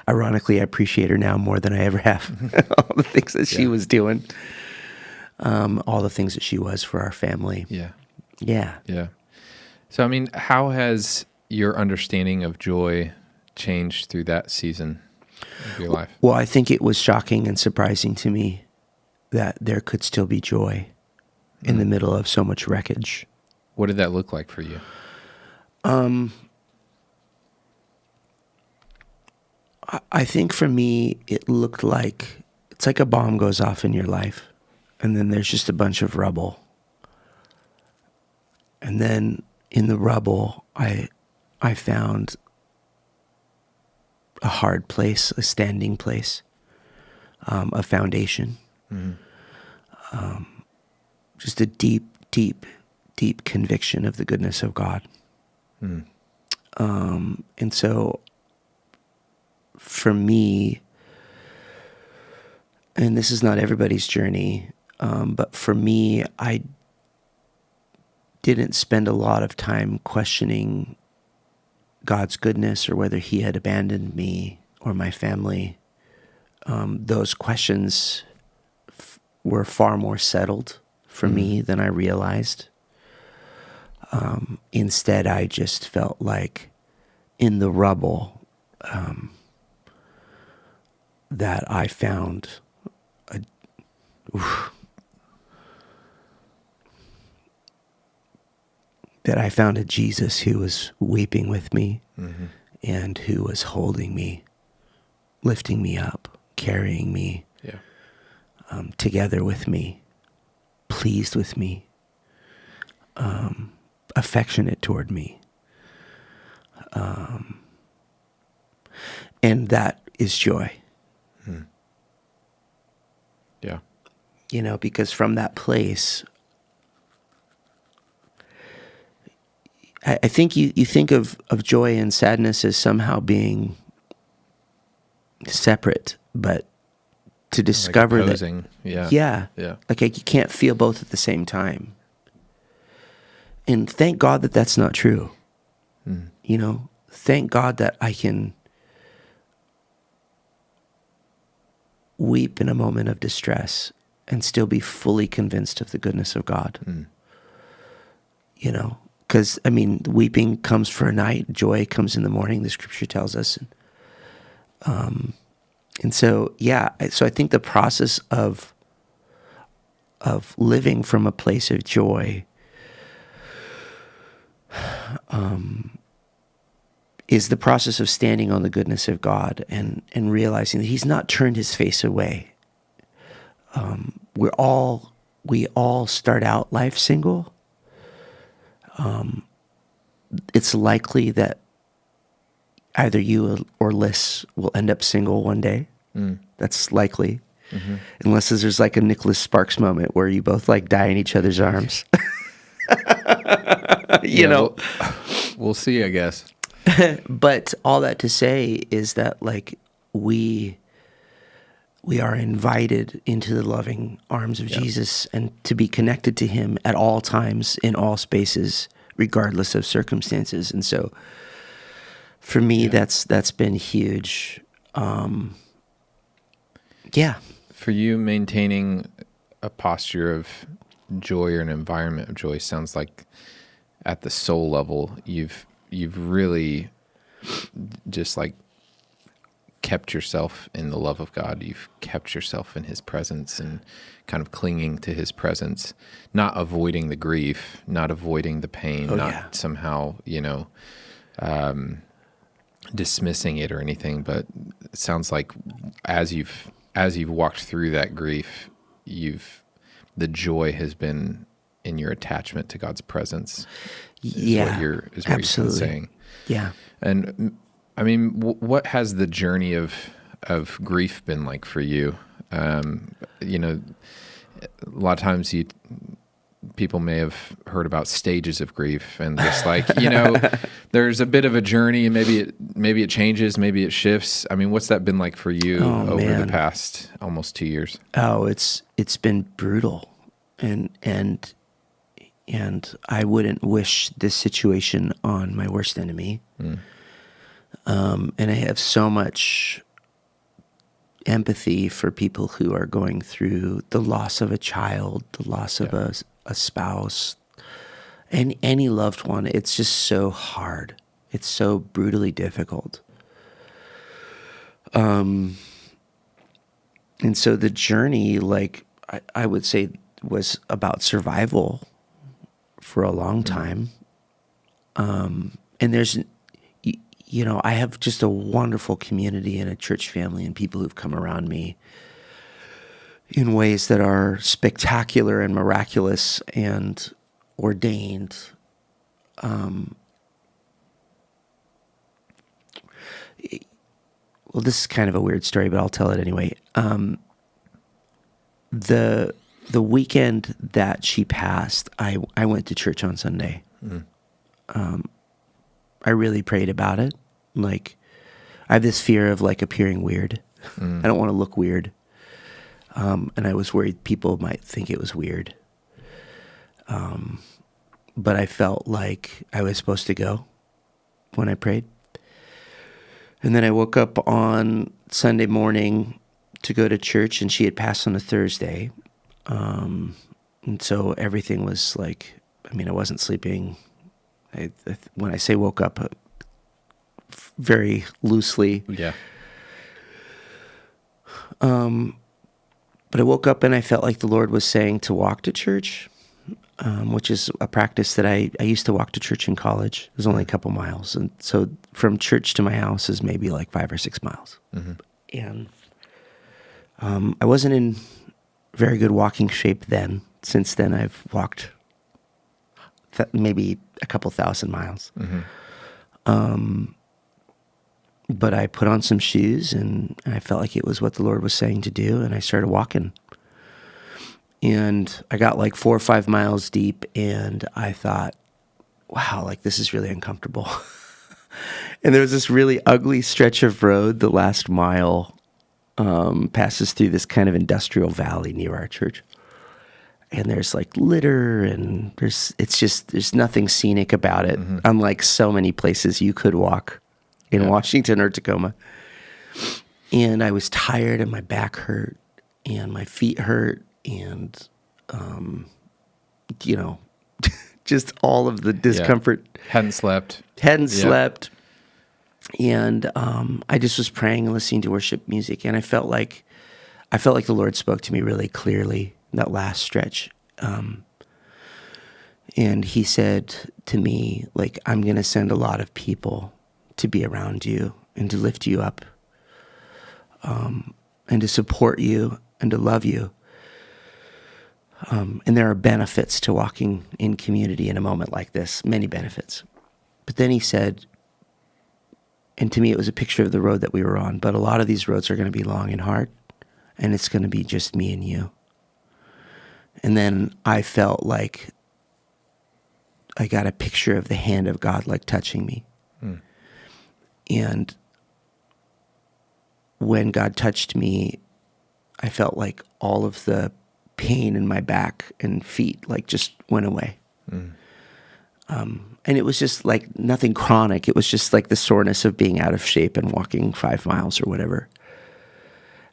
S2: Ironically, I appreciate her now more than I ever have. All the things that she was doing, all the things that she was for our family.
S1: Yeah.
S2: Yeah.
S1: Yeah. So, I mean, how has your understanding of joy changed through that season? of your life?
S2: Well, I think it was shocking and surprising to me that there could still be joy in the middle of so much wreckage.
S1: What did that look like for you?
S2: I think for me, it looked like, it's like a bomb goes off in your life, and then there's just a bunch of rubble. And then in the rubble, I found a hard place, a standing place, a foundation. Just a deep, deep, deep conviction of the goodness of God. And so for me, and this is not everybody's journey, but for me, I didn't spend a lot of time questioning God's goodness or whether he had abandoned me or my family. Those questions were far more settled for me than I realized. Instead, I just felt like in the rubble that I found a Jesus who was weeping with me and who was holding me, lifting me up, carrying me, together with me, pleased with me, affectionate toward me. And that is joy.
S1: Yeah.
S2: You know, because from that place, I think you think of joy and sadness as somehow being separate, but to discover
S1: like opposing.
S2: Yeah. Like you can't feel both at the same time. And thank God that that's not true. You know, thank God that I can weep in a moment of distress and still be fully convinced of the goodness of God. You know, because, I mean, weeping comes for a night, joy comes in the morning, the scripture tells us. And so, so I think the process of living from a place of joy is the process of standing on the goodness of God and realizing that he's not turned his face away. We all start out life single. It's likely that either you or Liz will end up single one day. That's likely. Unless there's like a Nicholas Sparks moment where you both like die in each other's arms. you know,
S1: we'll see, I guess.
S2: But all that to say is that like we are invited into the loving arms of Jesus and to be connected to him at all times, in all spaces, regardless of circumstances. And so for me, that's been huge.
S1: For you, maintaining a posture of joy or an environment of joy sounds like at the soul level, you've really just like kept yourself in the love of God. You've kept yourself in his presence and kind of clinging to his presence, not avoiding the grief, not avoiding the pain, somehow, dismissing it or anything. But it sounds like as you've walked through that grief, the joy has been in your attachment to God's presence. Is what you're saying.
S2: Yeah.
S1: And I mean, what has the journey of grief been like for you? A lot of times people may have heard about stages of grief and just like, there's a bit of a journey and maybe it changes, maybe it shifts. I mean, what's that been like for you over the past almost 2 years?
S2: Oh, it's been brutal. And I wouldn't wish this situation on my worst enemy. And I have so much empathy for people who are going through the loss of a child, the loss of a spouse, and any loved one. It's just so hard. It's so brutally difficult. And so the journey, like I would say, was about survival for a long time. And there's, I have just a wonderful community and a church family and people who've come around me in ways that are spectacular and miraculous and ordained. Well, this is kind of a weird story, but I'll tell it anyway. The weekend that she passed, I went to church on Sunday. I really prayed about it. Like, I have this fear of like appearing weird. I don't want to look weird. And I was worried people might think it was weird. But I felt like I was supposed to go when I prayed. And then I woke up on Sunday morning to go to church, and she had passed on a Thursday. And so everything was like, I wasn't sleeping. When I say woke up, very loosely.
S1: Yeah.
S2: But I woke up and I felt like the Lord was saying to walk to church, which is a practice that I used to walk to church in college. It was only a couple miles. And so from church to my house is maybe like 5 or 6 miles. And I wasn't in very good walking shape then. Since then, I've walked maybe a couple thousand miles. But I put on some shoes and I felt like it was what the Lord was saying to do. And I started walking. And I got like 4 or 5 miles deep and I thought, wow, like this is really uncomfortable. And there was this really ugly stretch of road. The last mile passes through this kind of industrial valley near our church. And there's like litter and there's nothing scenic about it. Unlike so many places you could walk in Washington or Tacoma. And I was tired and my back hurt and my feet hurt and, just all of the discomfort.
S1: Hadn't slept.
S2: And I just was praying and listening to worship music. And I felt like the Lord spoke to me really clearly that last stretch. And he said to me, like, I'm going to send a lot of people to be around you and to lift you up, and to support you and to love you. And there are benefits to walking in community in a moment like this, many benefits. But then he said, and to me it was a picture of the road that we were on, but a lot of these roads are going to be long and hard, and it's going to be just me and you. And then I felt like I got a picture of the hand of God like touching me. And when God touched me, I felt like all of the pain in my back and feet like just went away. And it was just like nothing chronic. It was just like the soreness of being out of shape and walking 5 miles or whatever.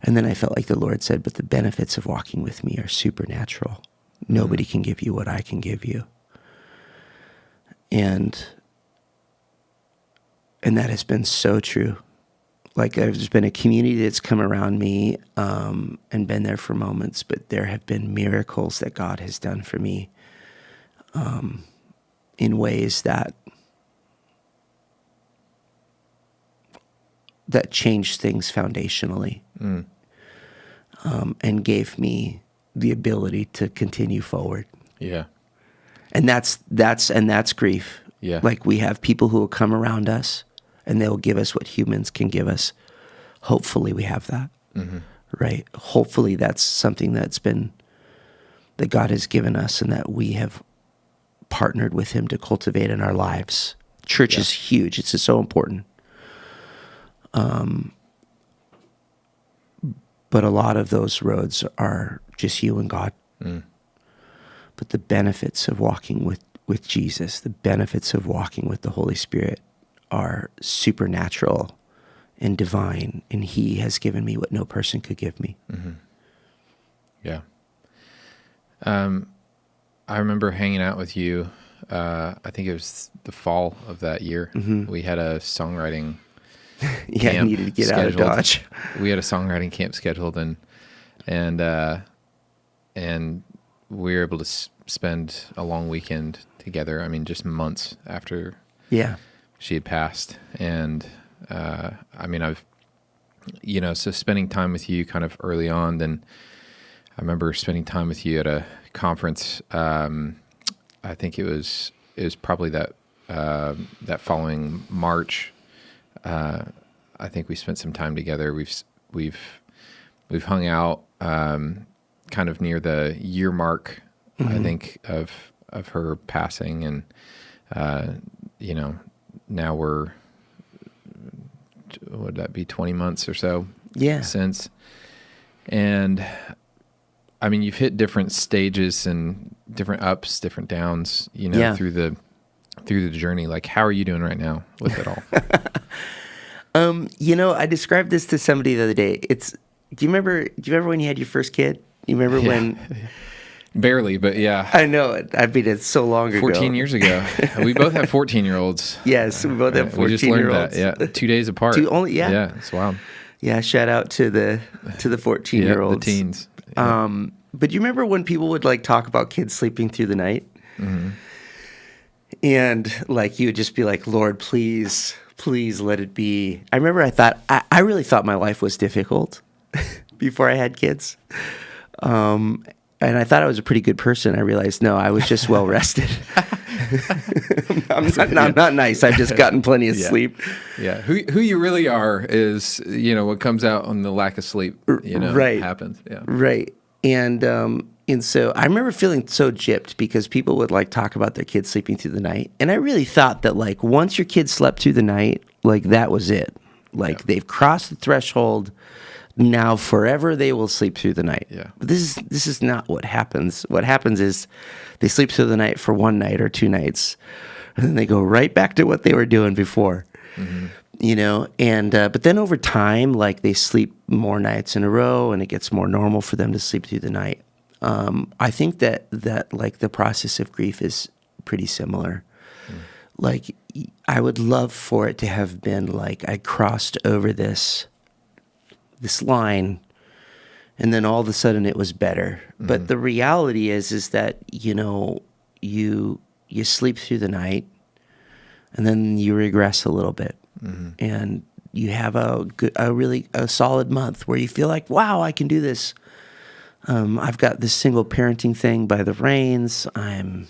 S2: And then I felt like the Lord said, but the benefits of walking with me are supernatural. Nobody can give you what I can give you. And that has been so true. Like there's been a community that's come around me and been there for moments, but there have been miracles that God has done for me in ways that changed things foundationally and gave me the ability to continue forward.
S1: Yeah.
S2: And that's grief.
S1: Yeah.
S2: Like we have people who will come around us and they'll give us what humans can give us. Hopefully we have that, right? Hopefully that's something that God has given us and that we have partnered with him to cultivate in our lives. Church is huge. It's just so important. But a lot of those roads are just you and God. But the benefits of walking with Jesus, the benefits of walking with the Holy Spirit are supernatural and divine, and he has given me what no person could give me.
S1: Yeah. I remember hanging out with you. I think it was the fall of that year. We had a songwriting
S2: Yeah, I needed to get out of Dodge.
S1: We had a songwriting camp scheduled, and we were able to spend a long weekend together. I mean, just months after she had passed. And I mean, so spending time with you kind of early on, then I remember spending time with you at a conference. I think it was probably that following March. I think we spent some time together. We've hung out kind of near the year mark, I think, of her passing, and now we're, would that be 20 months or so since? And I mean, you've hit different stages and different ups, different downs, through the journey. Like, how are you doing right now with it all?
S2: I described this to somebody the other day. Do you remember when you had your first kid? You remember when?
S1: Barely, but yeah.
S2: I know it. I mean, it's so long ago.
S1: 14 years ago. We both have 14-year-olds.
S2: Yes, we both have 14-year-olds.
S1: We just learned that, 2 days apart. Yeah, it's wild.
S2: Yeah, shout out to the 14-year-olds.
S1: The teens.
S2: Yeah. But you remember when people would like talk about kids sleeping through the night? Mm-hmm. And like you would just be like, Lord, please let it be. I remember I really thought my life was difficult before I had kids. And I thought I was a pretty good person. I realized, no, I was just well rested. I'm not nice. I've just gotten plenty of sleep.
S1: Yeah. Who you really are is, what comes out on the lack of sleep,
S2: right.
S1: happens. Yeah.
S2: Right. And so I remember feeling so gypped because people would like talk about their kids sleeping through the night. And I really thought that like once your kids slept through the night, like that was it. Like they've crossed the threshold. Now forever they will sleep through the night.
S1: Yeah.
S2: But this is not what happens. What happens is they sleep through the night for one night or 2 nights, and then they go right back to what they were doing before. Mm-hmm. And but then over time, like they sleep more nights in a row, and it gets more normal for them to sleep through the night. I think that like the process of grief is pretty similar. Like I would love for it to have been like I crossed over this line, and then all of a sudden it was better. Mm-hmm. But the reality is that, you sleep through the night and then you regress a little bit. Mm-hmm. And you have a really solid month where you feel like, wow, I can do this. I've got this single parenting thing by the reins. I'm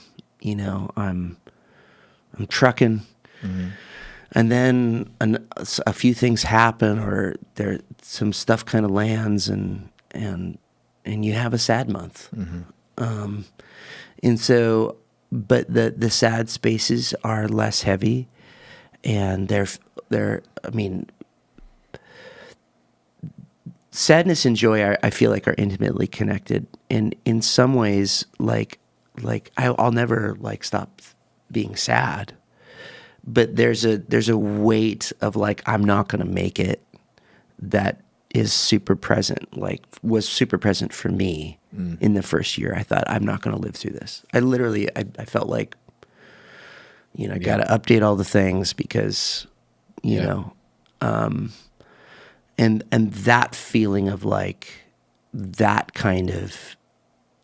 S2: trucking. Mm-hmm. And then a few things happen, or some stuff kind of lands, and you have a sad month. Mm-hmm. And so, but the sad spaces are less heavy, and they're. I mean, sadness and joy I feel like are intimately connected, and in some ways, like I'll never like stop being sad. But there's a weight of like I'm not going to make it that is super present, like was super present for me in the first year. I thought I'm not going to live through this. I felt like, I got to update all the things because, and that feeling of like that kind of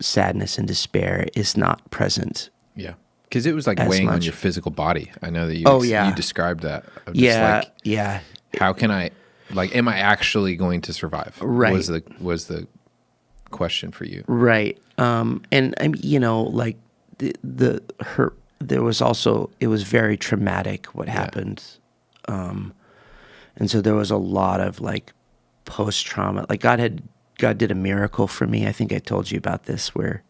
S2: sadness and despair is not present.
S1: Yeah. Because it was like weighing on your physical body. I know that you described that.
S2: Yeah.
S1: How can I, am I actually going to survive?
S2: Right.
S1: Was the question for you.
S2: Right. And like there was also, it was very traumatic what happened. And so there was a lot of like post-trauma. Like God did a miracle for me. I think I told you about this where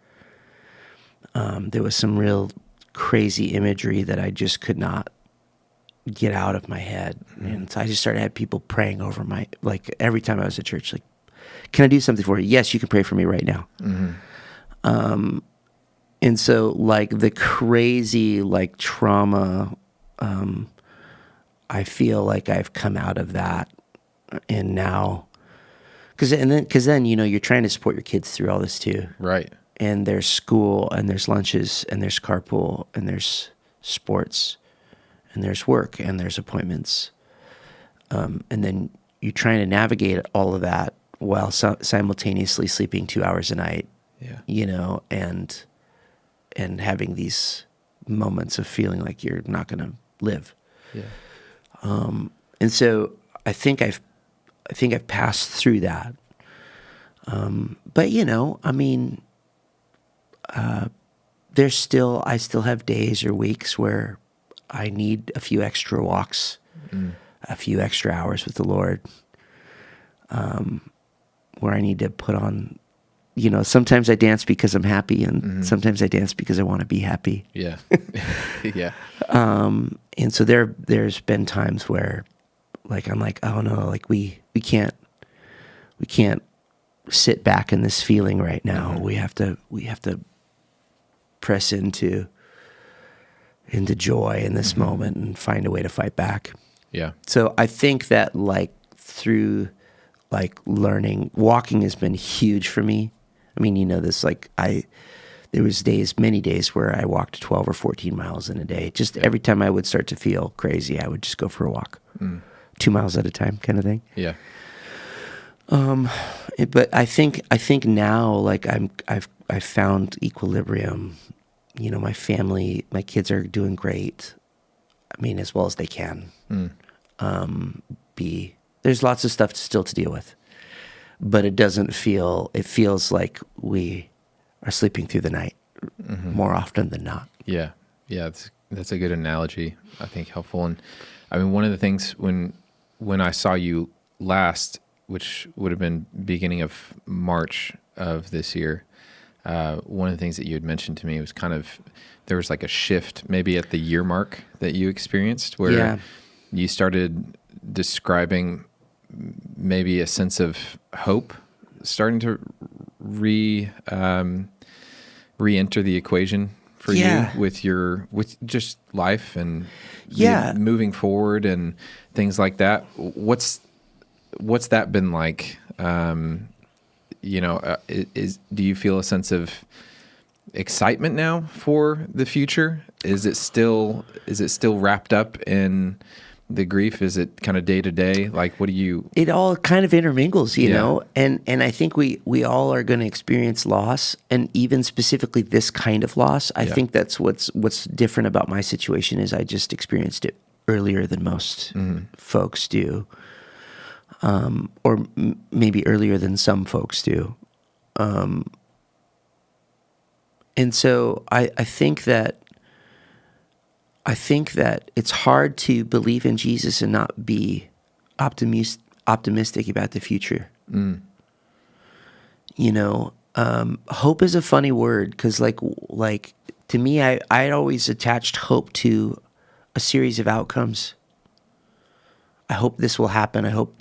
S2: there was some real crazy imagery that I just could not get out of my head. Mm-hmm. And so I just started having people praying over every time I was at church, like, can I do something for you? Yes, you can pray for me right now. Mm-hmm. And so like the crazy like trauma, I feel like I've come out of that, and now, cause then, you're trying to support your kids through all this too.
S1: Right.
S2: And there's school, and there's lunches, and there's carpool, and there's sports, and there's work, and there's appointments. And then you're trying to navigate all of that while simultaneously sleeping 2 hours a night, and having these moments of feeling like you're not going to live. Yeah. And so I think I've passed through that. But I still have days or weeks where I need a few extra walks, a few extra hours with the Lord, where I need to put on, sometimes I dance because I'm happy, and sometimes I dance because I want to be happy.
S1: Yeah. Yeah.
S2: And so there's been times where, like, I'm like, oh no, like we can't sit back in this feeling right now. We have to press into joy in this moment and find a way to fight back.
S1: Yeah.
S2: So I think that, like, through, like, learning, walking has been huge for me. I mean, this, like, there was many days where I walked 12 or 14 miles in a day. Just every time I would start to feel crazy, I would just go for a walk, 2 miles at a time, kind of thing.
S1: Yeah.
S2: But I think now, like, I've found equilibrium. My family, my kids are doing great. I mean, as well as they can. There's lots of stuff still to deal with, but it feels like we are sleeping through the night more often than not.
S1: Yeah. Yeah. That's a good analogy. I think helpful. And I mean, one of the things when I saw you last, which would have been beginning of March of this year, one of the things that you had mentioned to me was there was like a shift maybe at the year mark that you experienced where you started describing maybe a sense of hope starting to re-enter the equation for you with just life and moving forward and things like that. What's that been like? Do you feel a sense of excitement now for the future? Is it still wrapped up in the grief? Is it kind of day to day? Like, what do you?
S2: It all kind of intermingles, you know, and I think we all are going to experience loss, and even specifically this kind of loss. I think that's what's different about my situation is I just experienced it earlier than most folks do. Or maybe earlier than some folks do. And so I think that it's hard to believe in Jesus and not be optimistic about the future. Hope is a funny word because like to me, I'd always attached hope to a series of outcomes. I hope this will happen. I hope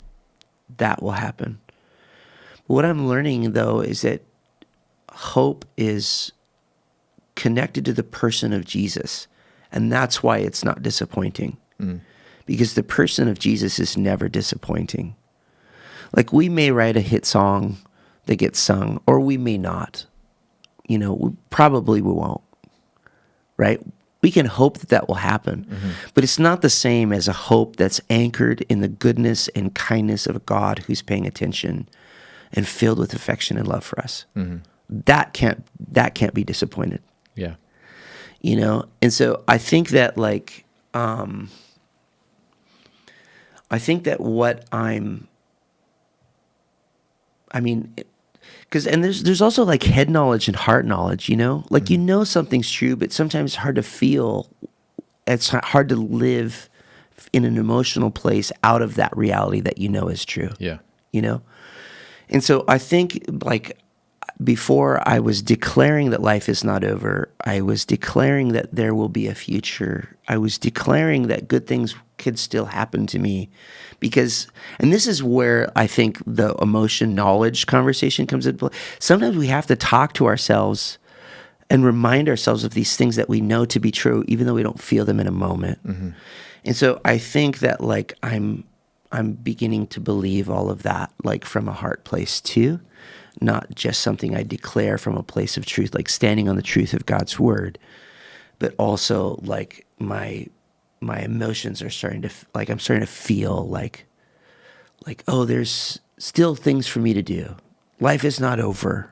S2: that will happen. But what I'm learning, though, is that hope is connected to the person of Jesus. And that's why it's not disappointing. Because the person of Jesus is never disappointing. Like, we may write a hit song that gets sung, or we may not. We won't. Right? We can hope that will happen, but it's not the same as a hope that's anchored in the goodness and kindness of a God who's paying attention and filled with affection and love for us. That can't be disappointed.
S1: Yeah.
S2: And so I think that there's also like head knowledge and heart knowledge, like, something's true, but sometimes it's hard to feel, it's hard to live in an emotional place out of that reality that is true.
S1: Yeah.
S2: And so I think, like, before I was declaring that life is not over, I was declaring that there will be a future. I was declaring that good things could still happen to me and this is where I think the emotion knowledge conversation comes into play. Sometimes we have to talk to ourselves and remind ourselves of these things that we know to be true, even though we don't feel them in a moment. And so I think that, like, I'm beginning to believe all of that, like, from a heart place too, not just something I declare from a place of truth, like standing on the truth of God's word, but also like my emotions are starting to, like, I'm starting to feel like like, oh, there's still things for me to do. Life is not over.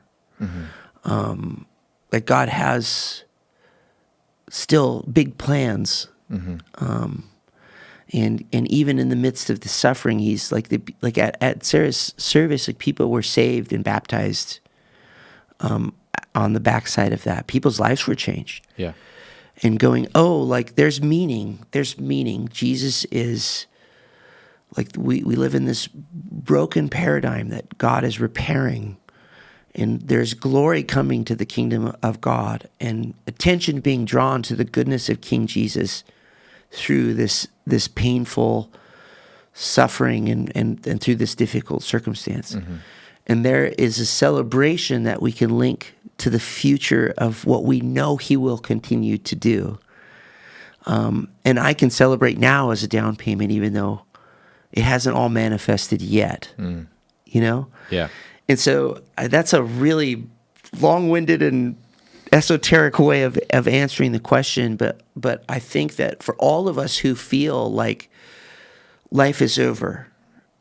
S2: Like God has still big plans. And even in the midst of the suffering, he's like at Sarah's service, like people were saved and baptized on the backside of that. People's lives were changed.
S1: Yeah.
S2: And going, oh, like there's meaning. There's meaning. Jesus is like we live in this broken paradigm that God is repairing. And there's glory coming to the kingdom of God and attention being drawn to the goodness of King Jesus through this painful suffering and through this difficult circumstance. And there is a celebration that we can link to the future of what we know he will continue to do. And I can celebrate now as a down payment, even though it hasn't all manifested yet, you know?
S1: Yeah.
S2: And so that's a really long-winded and esoteric way of answering the question, but I think that for all of us who feel like life is over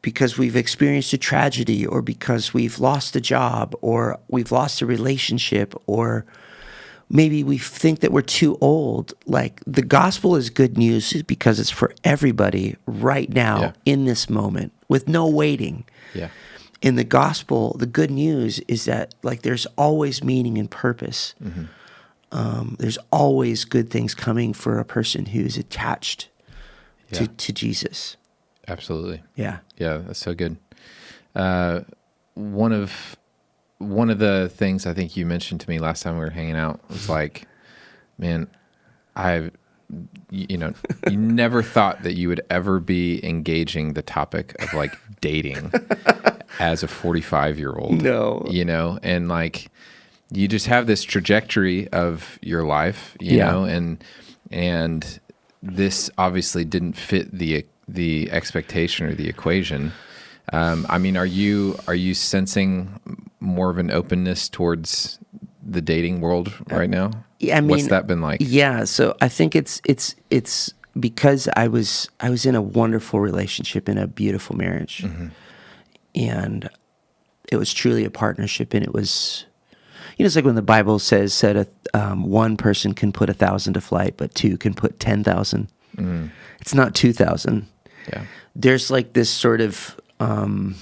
S2: because we've experienced a tragedy or because we've lost a job or we've lost a relationship or maybe we think that we're too old, like the gospel is good news because it's for everybody right now in this moment with no waiting.
S1: Yeah.
S2: In the gospel, the good news is that like there's always meaning and purpose. There's always good things coming for a person who's attached to Jesus.
S1: Absolutely.
S2: Yeah.
S1: Yeah, that's so good. One of the things I think you mentioned to me last time we were hanging out was like, man, you never thought that you would ever be engaging the topic of like dating as a 45-year-old.
S2: No.
S1: You know, and like you just have this trajectory of your life, you know, and this obviously didn't fit the expectation or the equation. I mean, are you sensing more of an openness towards the dating world right now?
S2: Yeah, I mean,
S1: what's that been like?
S2: Yeah, so I think it's because I was in a wonderful relationship in a beautiful marriage, and it was truly a partnership, and it was, you know, it's like when the Bible said one person can put 1,000 to flight, but two can put 10,000. It's not 2,000.
S1: Yeah,
S2: there's like this sort of
S1: there's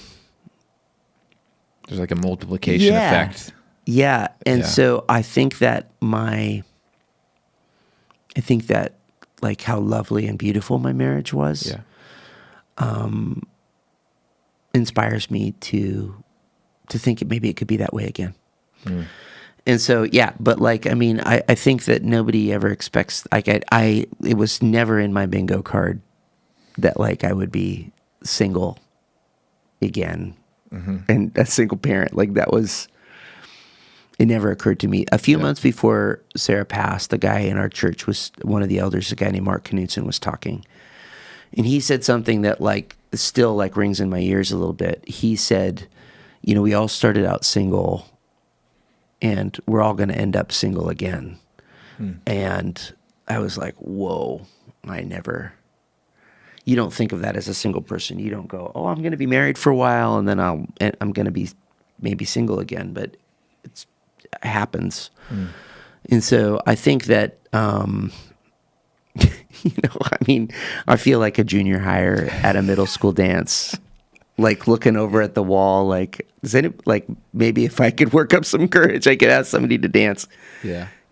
S1: like a multiplication effect.
S2: Yeah, and so I think that like how lovely and beautiful my marriage was, inspires me to think maybe it could be that way again. And so, but like, I mean, I think that nobody ever expects, like it was never in my bingo card that like I would be single again and a single parent. Like that was, it never occurred to me. A few months before Sarah passed, the guy in our church one of the elders, a guy named Mark Knudsen, was talking. And he said something that like still like rings in my ears a little bit. He said, you know, we all started out single and we're all going to end up single again. And I was like, whoa, you don't think of that as a single person. You don't go, oh, I'm going to be married for a while and then I'm going to be maybe single again, but it happens. And so I think that, you know, I mean, I feel like a junior hire at a middle school dance, like looking over at the wall, like, maybe if I could work up some courage, I could ask somebody to dance,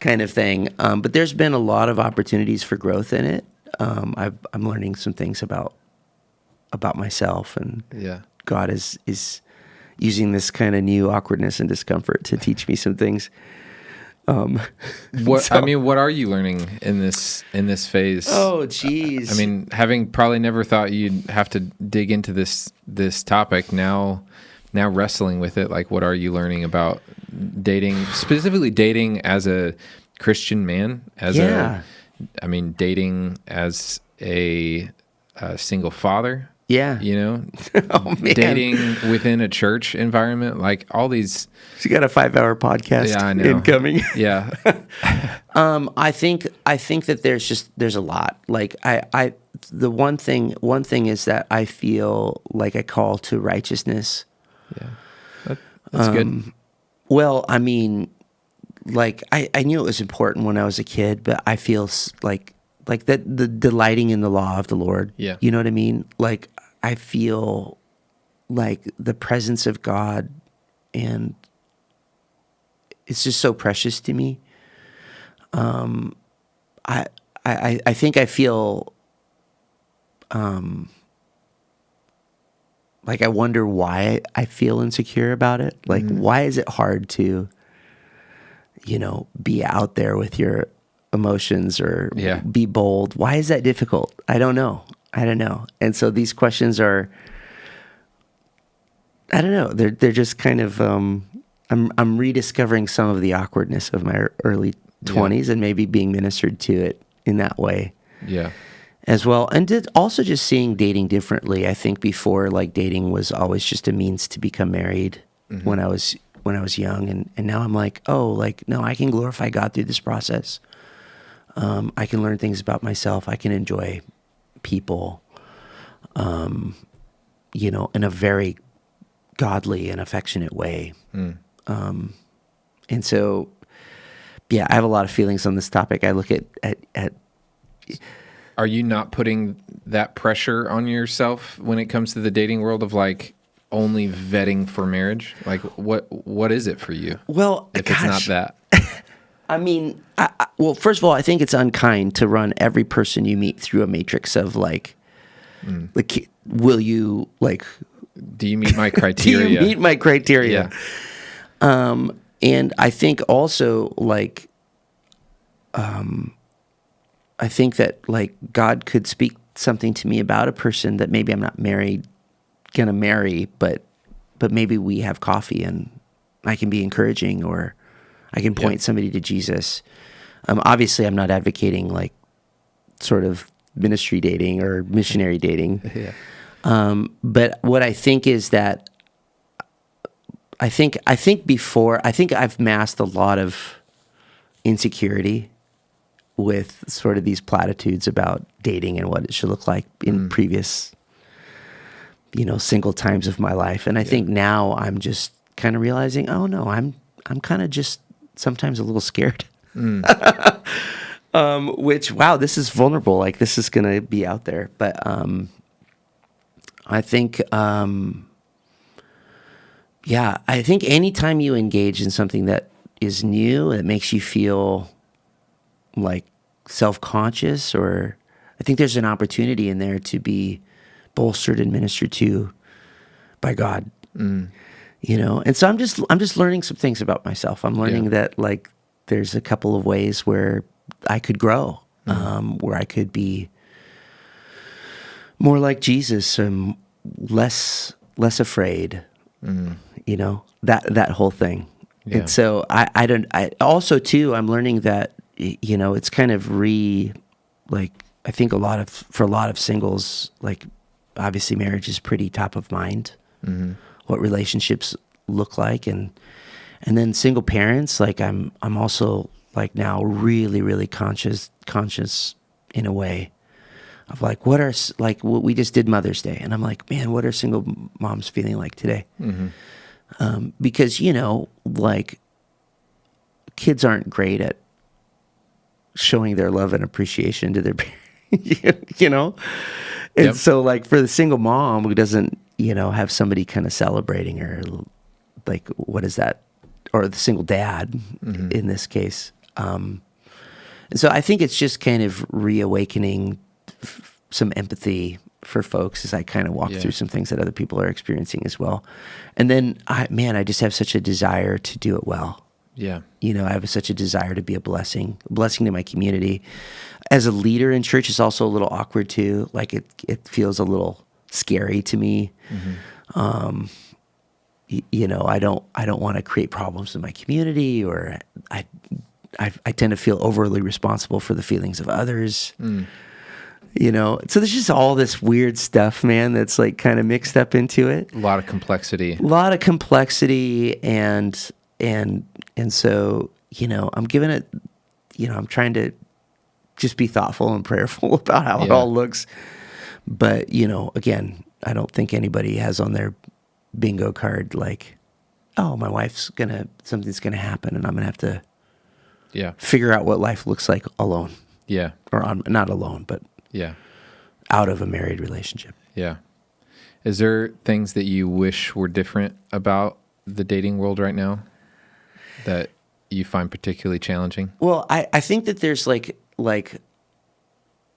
S2: kind of thing. But there's been a lot of opportunities for growth in it. I'm learning some things about myself, and God is using this kind of new awkwardness and discomfort to teach me some things.
S1: What are you learning in this phase?
S2: Oh, geez.
S1: I mean, having probably never thought you'd have to dig into this topic, now wrestling with it, like what are you learning about dating, specifically dating as a Christian man, dating as a single father. Yeah. You know,
S2: oh, man.
S1: Dating within a church environment, like all these.
S2: So you got a 5-hour podcast incoming.
S1: Yeah.
S2: I think that there's a lot. Like the one thing is that I feel like a call to righteousness.
S1: Yeah, that's good.
S2: Well, I mean, like I knew it was important when I was a kid, but I feel like that the delighting in the law of the Lord.
S1: Yeah,
S2: you know what I mean? Like I feel like the presence of God, and it's just so precious to me. I think I feel like I wonder why I feel insecure about it. Like, why is it hard to, be out there with your emotions or be bold? Why is that difficult? I don't know. And so these questions are, I don't know. They're just kind of, I'm rediscovering some of the awkwardness of my early 20s and maybe being ministered to it in that way.
S1: Yeah.
S2: As well. And also just seeing dating differently. I think before, like, dating was always just a means to become married when I was young. And now I'm like, oh, like, no, I can glorify God through this process. I can learn things about myself. I can enjoy people, in a very godly and affectionate way. And so, yeah, I have a lot of feelings on this topic. I look at
S1: Are you not putting that pressure on yourself when it comes to the dating world of like only vetting for marriage? Like what is it for you?
S2: Well,
S1: if it's not that.
S2: I mean, well, first of all, I think it's unkind to run every person you meet through a matrix of like, will you like?
S1: Do you meet my criteria?
S2: Do you meet my criteria? Yeah. And I think also like, I think that like God could speak something to me about a person that maybe I'm not gonna marry, but maybe we have coffee and I can be encouraging, or I can point somebody to Jesus. Obviously, I'm not advocating like sort of ministry dating or missionary dating. But what I think is that I think I've masked a lot of insecurity with sort of these platitudes about dating and what it should look like in previous, single times of my life. And I think now I'm just kind of realizing, oh no, I'm kind of just sometimes a little scared. Which, wow, this is vulnerable. Like, this is going to be out there. But I think, I think anytime you engage in something that is new, it makes you feel like self-conscious, or I think there's an opportunity in there to be bolstered and ministered to by God. And so I'm just learning some things about myself. I'm learning that like there's a couple of ways where I could grow, where I could be more like Jesus, less afraid, that whole thing. And so I also too, I'm learning that, it's kind of I think for a lot of singles, like obviously marriage is pretty top of mind, what relationships look like. And then single parents, like I'm also like now really, really conscious in a way of like, what we just did Mother's Day. And I'm like, man, what are single moms feeling like today? Because, like kids aren't great at showing their love and appreciation to their parents, And so like for the single mom who doesn't, have somebody kind of celebrating her, like, what is that? Or the single dad in this case. And so I think it's just kind of reawakening some empathy for folks as I kind of walk through some things that other people are experiencing as well. And then I just have such a desire to do it well. I have such a desire to be a blessing to my community. As a leader in church, it's also a little awkward too. Like it feels a little scary to me. I don't want to create problems in my community, or I tend to feel overly responsible for the feelings of others. So there's just all this weird stuff, man, that's like kind of mixed up into it.
S1: A lot of complexity. And so, I'm giving it, I'm trying to
S2: just be thoughtful and prayerful about how it all looks. But, you know, again, I don't think anybody has on their bingo card like, oh, my wife's something's gonna happen and I'm gonna have to figure out what life looks like alone. Yeah. Or not alone, but out of a married relationship.
S1: Yeah. Is there things that you wish were different about the dating world right now that you find particularly challenging?
S2: Well, I think that there's like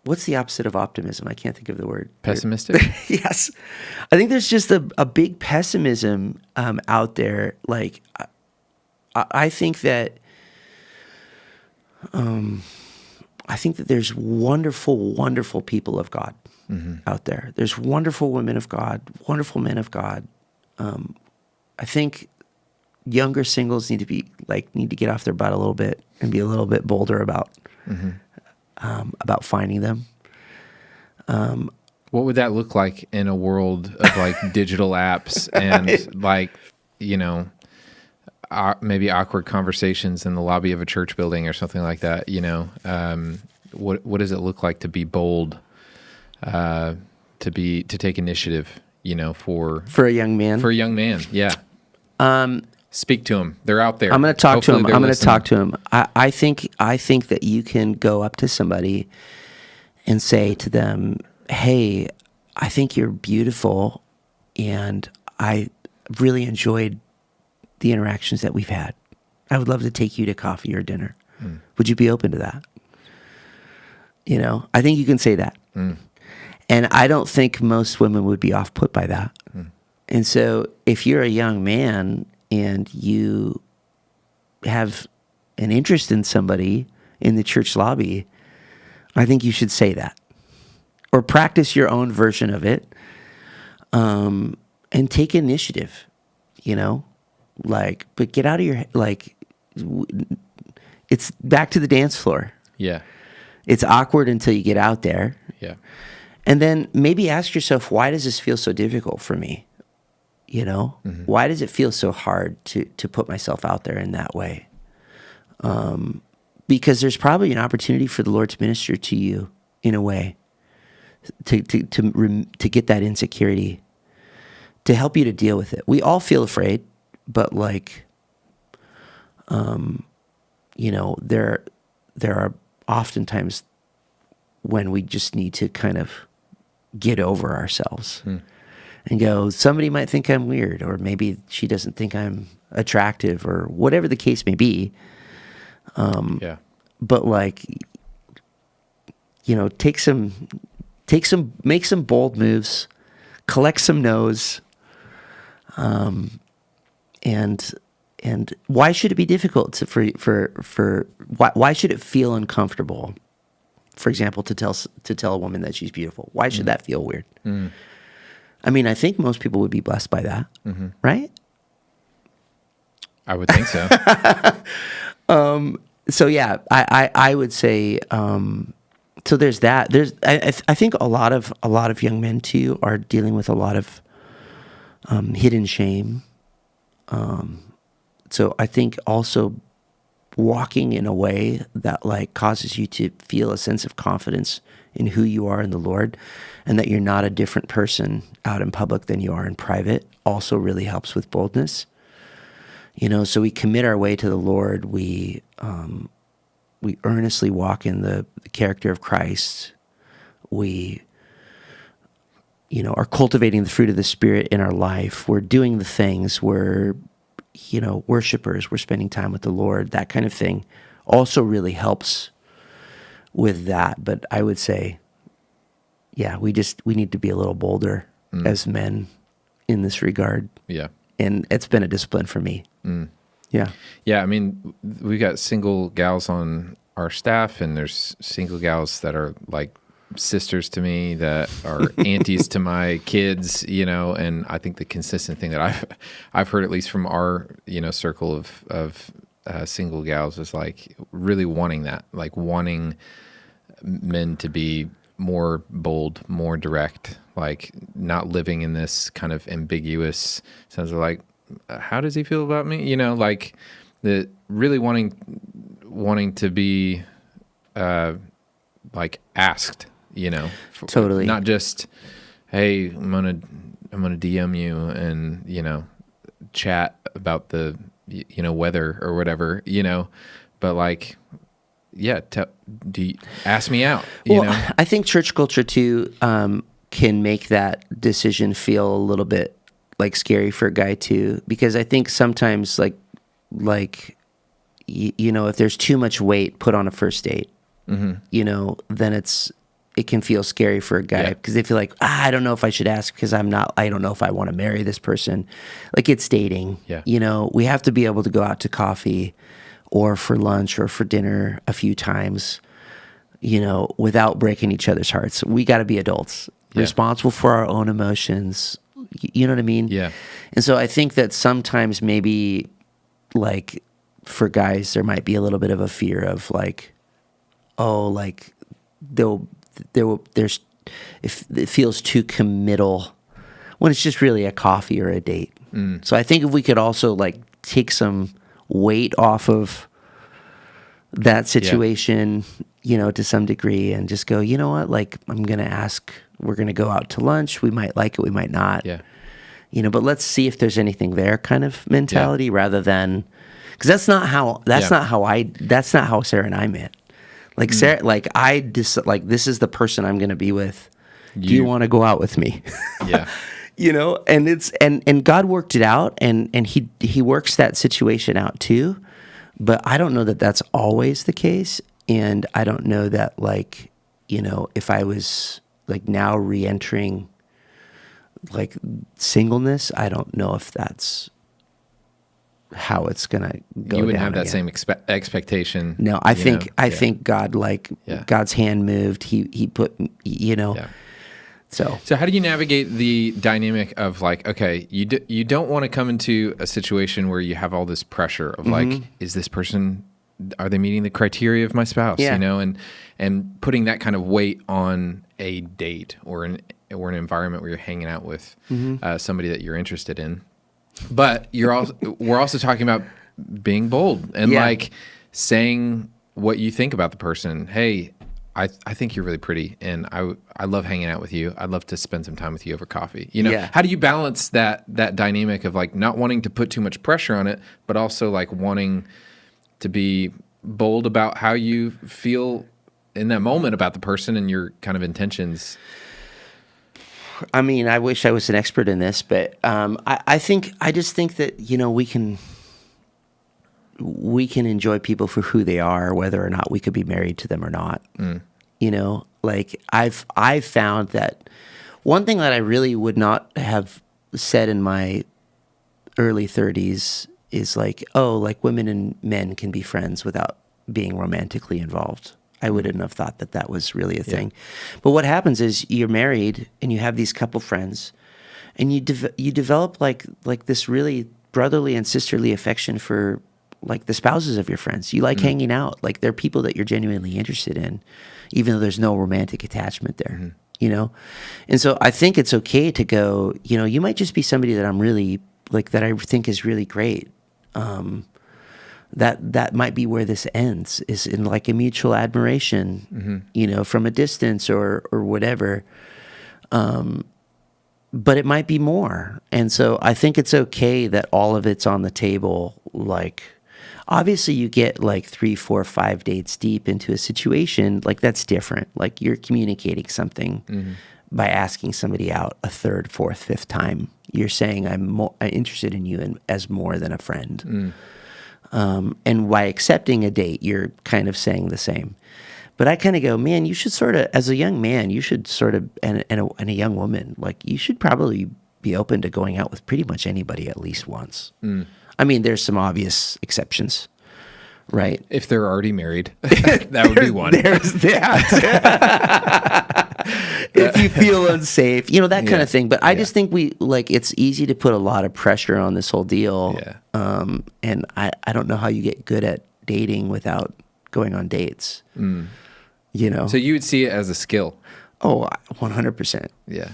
S2: what's the opposite of optimism? I can't think of the word.
S1: Pessimistic?
S2: Yes. I think there's just a big pessimism out there. Like, I think that there's wonderful, wonderful people of God out there. There's wonderful women of God, wonderful men of God. I think younger singles need to get off their butt a little bit and be a little bit bolder about finding them.
S1: What would that look like in a world of like digital apps and like, you know, maybe awkward conversations in the lobby of a church building or something like that? You know, what does it look like to be bold, to take initiative? You know, for
S2: a young man.
S1: For a young man, yeah. Speak to them. They're out there.
S2: I'm going to talk to him. I'm going to talk to him. I think that you can go up to somebody and say to them, hey, I think you're beautiful, and I really enjoyed the interactions that we've had. I would love to take you to coffee or dinner. Would you be open to that? You know, I think you can say that. And I don't think most women would be off-put by that. And so if you're a young man and you have an interest in somebody in the church lobby, I think you should say that. Or practice your own version of it, and take initiative, you know? Like, but get out of your, like, it's back to the dance floor. Yeah. It's awkward until you get out there. Yeah. And then maybe ask yourself, why does this feel so difficult for me? You know, why does it feel so hard to put myself out there in that way? Because there's probably an opportunity for the Lord to minister to you in a way, to get that insecurity, to help you to deal with it. We all feel afraid, but like, you know, there are oftentimes when we just need to kind of get over ourselves. And go, somebody might think I'm weird, or maybe she doesn't think I'm attractive, or whatever the case may be. But like, you know, make some bold moves, collect some no's, and why should it be difficult why should it feel uncomfortable? For example, to tell a woman that she's beautiful. Why should that feel weird? I mean, I think most people would be blessed by that, right?
S1: I would think so.
S2: So yeah, I would say, so there's that. I think a lot of young men too are dealing with a lot of hidden shame. So I think also walking in a way that like causes you to feel a sense of confidence in who you are in the Lord, and that you're not a different person out in public than you are in private, also really helps with boldness. You know, so we commit our way to the Lord. We earnestly walk in the character of Christ. We, you know, are cultivating the fruit of the Spirit in our life. We're doing the things. We're, you know, worshipers. We're spending time with the Lord. That kind of thing also really helps with that. But I would say, yeah, we need to be a little bolder as men in this regard. Yeah. And it's been a discipline for me. Yeah.
S1: Yeah. I mean, we got single gals on our staff, and there's single gals that are like sisters to me, that are aunties to my kids, you know, and I think the consistent thing that I've heard, at least from our, you know, circle of single gals, is like really wanting that, like wanting men to be more bold, more direct, like not living in this kind of ambiguous sense of like, how does he feel about me? You know, like the really wanting to be like asked,
S2: Totally.
S1: Not just, hey, I'm gonna DM you and chat about the weather or whatever, but like, yeah, ask me out.
S2: I think church culture too can make that decision feel a little bit like scary for a guy too, because I think sometimes like if there's too much weight put on a first date, then it can feel scary for a guy because they feel like, I don't know if I should ask because I don't know if I want to marry this person. Like, it's dating.
S1: Yeah.
S2: We have to be able to go out to coffee or for lunch or for dinner a few times, without breaking each other's hearts. We got to be adults, responsible for our own emotions. You know what I mean?
S1: Yeah.
S2: And so I think that sometimes maybe like for guys, there might be a little bit of a fear of like, there's if it feels too committal when it's just really a coffee or a date. So I think if we could also like take some weight off of that situation, to some degree, and just go, you know what, like I'm gonna ask. We're gonna go out to lunch. We might like it. We might not.
S1: Yeah.
S2: But let's see if there's anything there kind of mentality rather than, because that's not how Sarah and I met. Like Sarah, like this is the person I'm going to be with. Do you want to go out with me?
S1: Yeah.
S2: And it's, and God worked it out and he works that situation out too. But I don't know that that's always the case. And I don't know that like, if I was like now re-entering like singleness, I don't know if that's how it's gonna go.
S1: You wouldn't
S2: down
S1: have that
S2: again.
S1: same expectation.
S2: No, I think God, like God's hand moved. He put,
S1: Yeah.
S2: So
S1: how do you navigate the dynamic of like, okay, you don't want to come into a situation where you have all this pressure of like, is this person, are they meeting the criteria of my spouse?
S2: Yeah.
S1: And putting that kind of weight on a date or an environment where you're hanging out with somebody that you're interested in. But we're also talking about being bold and like saying what you think about the person. Hey, I think you're really pretty and I love hanging out with you. I'd love to spend some time with you over coffee. How do you balance that dynamic of like not wanting to put too much pressure on it, but also like wanting to be bold about how you feel in that moment about the person and your kind of intentions?
S2: I mean, I wish I was an expert in this, but I just think that we can enjoy people for who they are, whether or not we could be married to them or not. Like I've found that one thing that I really would not have said in my early 30s is like, like women and men can be friends without being romantically involved. I wouldn't have thought that was really a thing. But what happens is you're married and you have these couple friends and you develop like this really brotherly and sisterly affection for like the spouses of your friends. You like hanging out. Like they're people that you're genuinely interested in, even though there's no romantic attachment there, And so I think it's okay to go, you might just be somebody that I'm really like, that I think is really great. That might be where this ends, is in like a mutual admiration, from a distance or whatever. But it might be more. And so I think it's okay that all of it's on the table. Like, obviously you get like 3, 4, 5 dates deep into a situation, like that's different. Like you're communicating something by asking somebody out a 3rd, 4th, 5th time. You're saying I'm interested in you as more than a friend. And by accepting a date, you're kind of saying the same. But I kind of go, man, you should sort of, as a young man, you should sort of, and a young woman, like you should probably be open to going out with pretty much anybody at least once. I mean, there's some obvious exceptions, right?
S1: If they're already married, that would be one.
S2: There's that. If you feel unsafe, that kind of thing. But I just think it's easy to put a lot of pressure on this whole deal.
S1: Yeah.
S2: And I don't know how you get good at dating without going on dates. So you would see it as a skill. Oh, 100%.
S1: Yeah.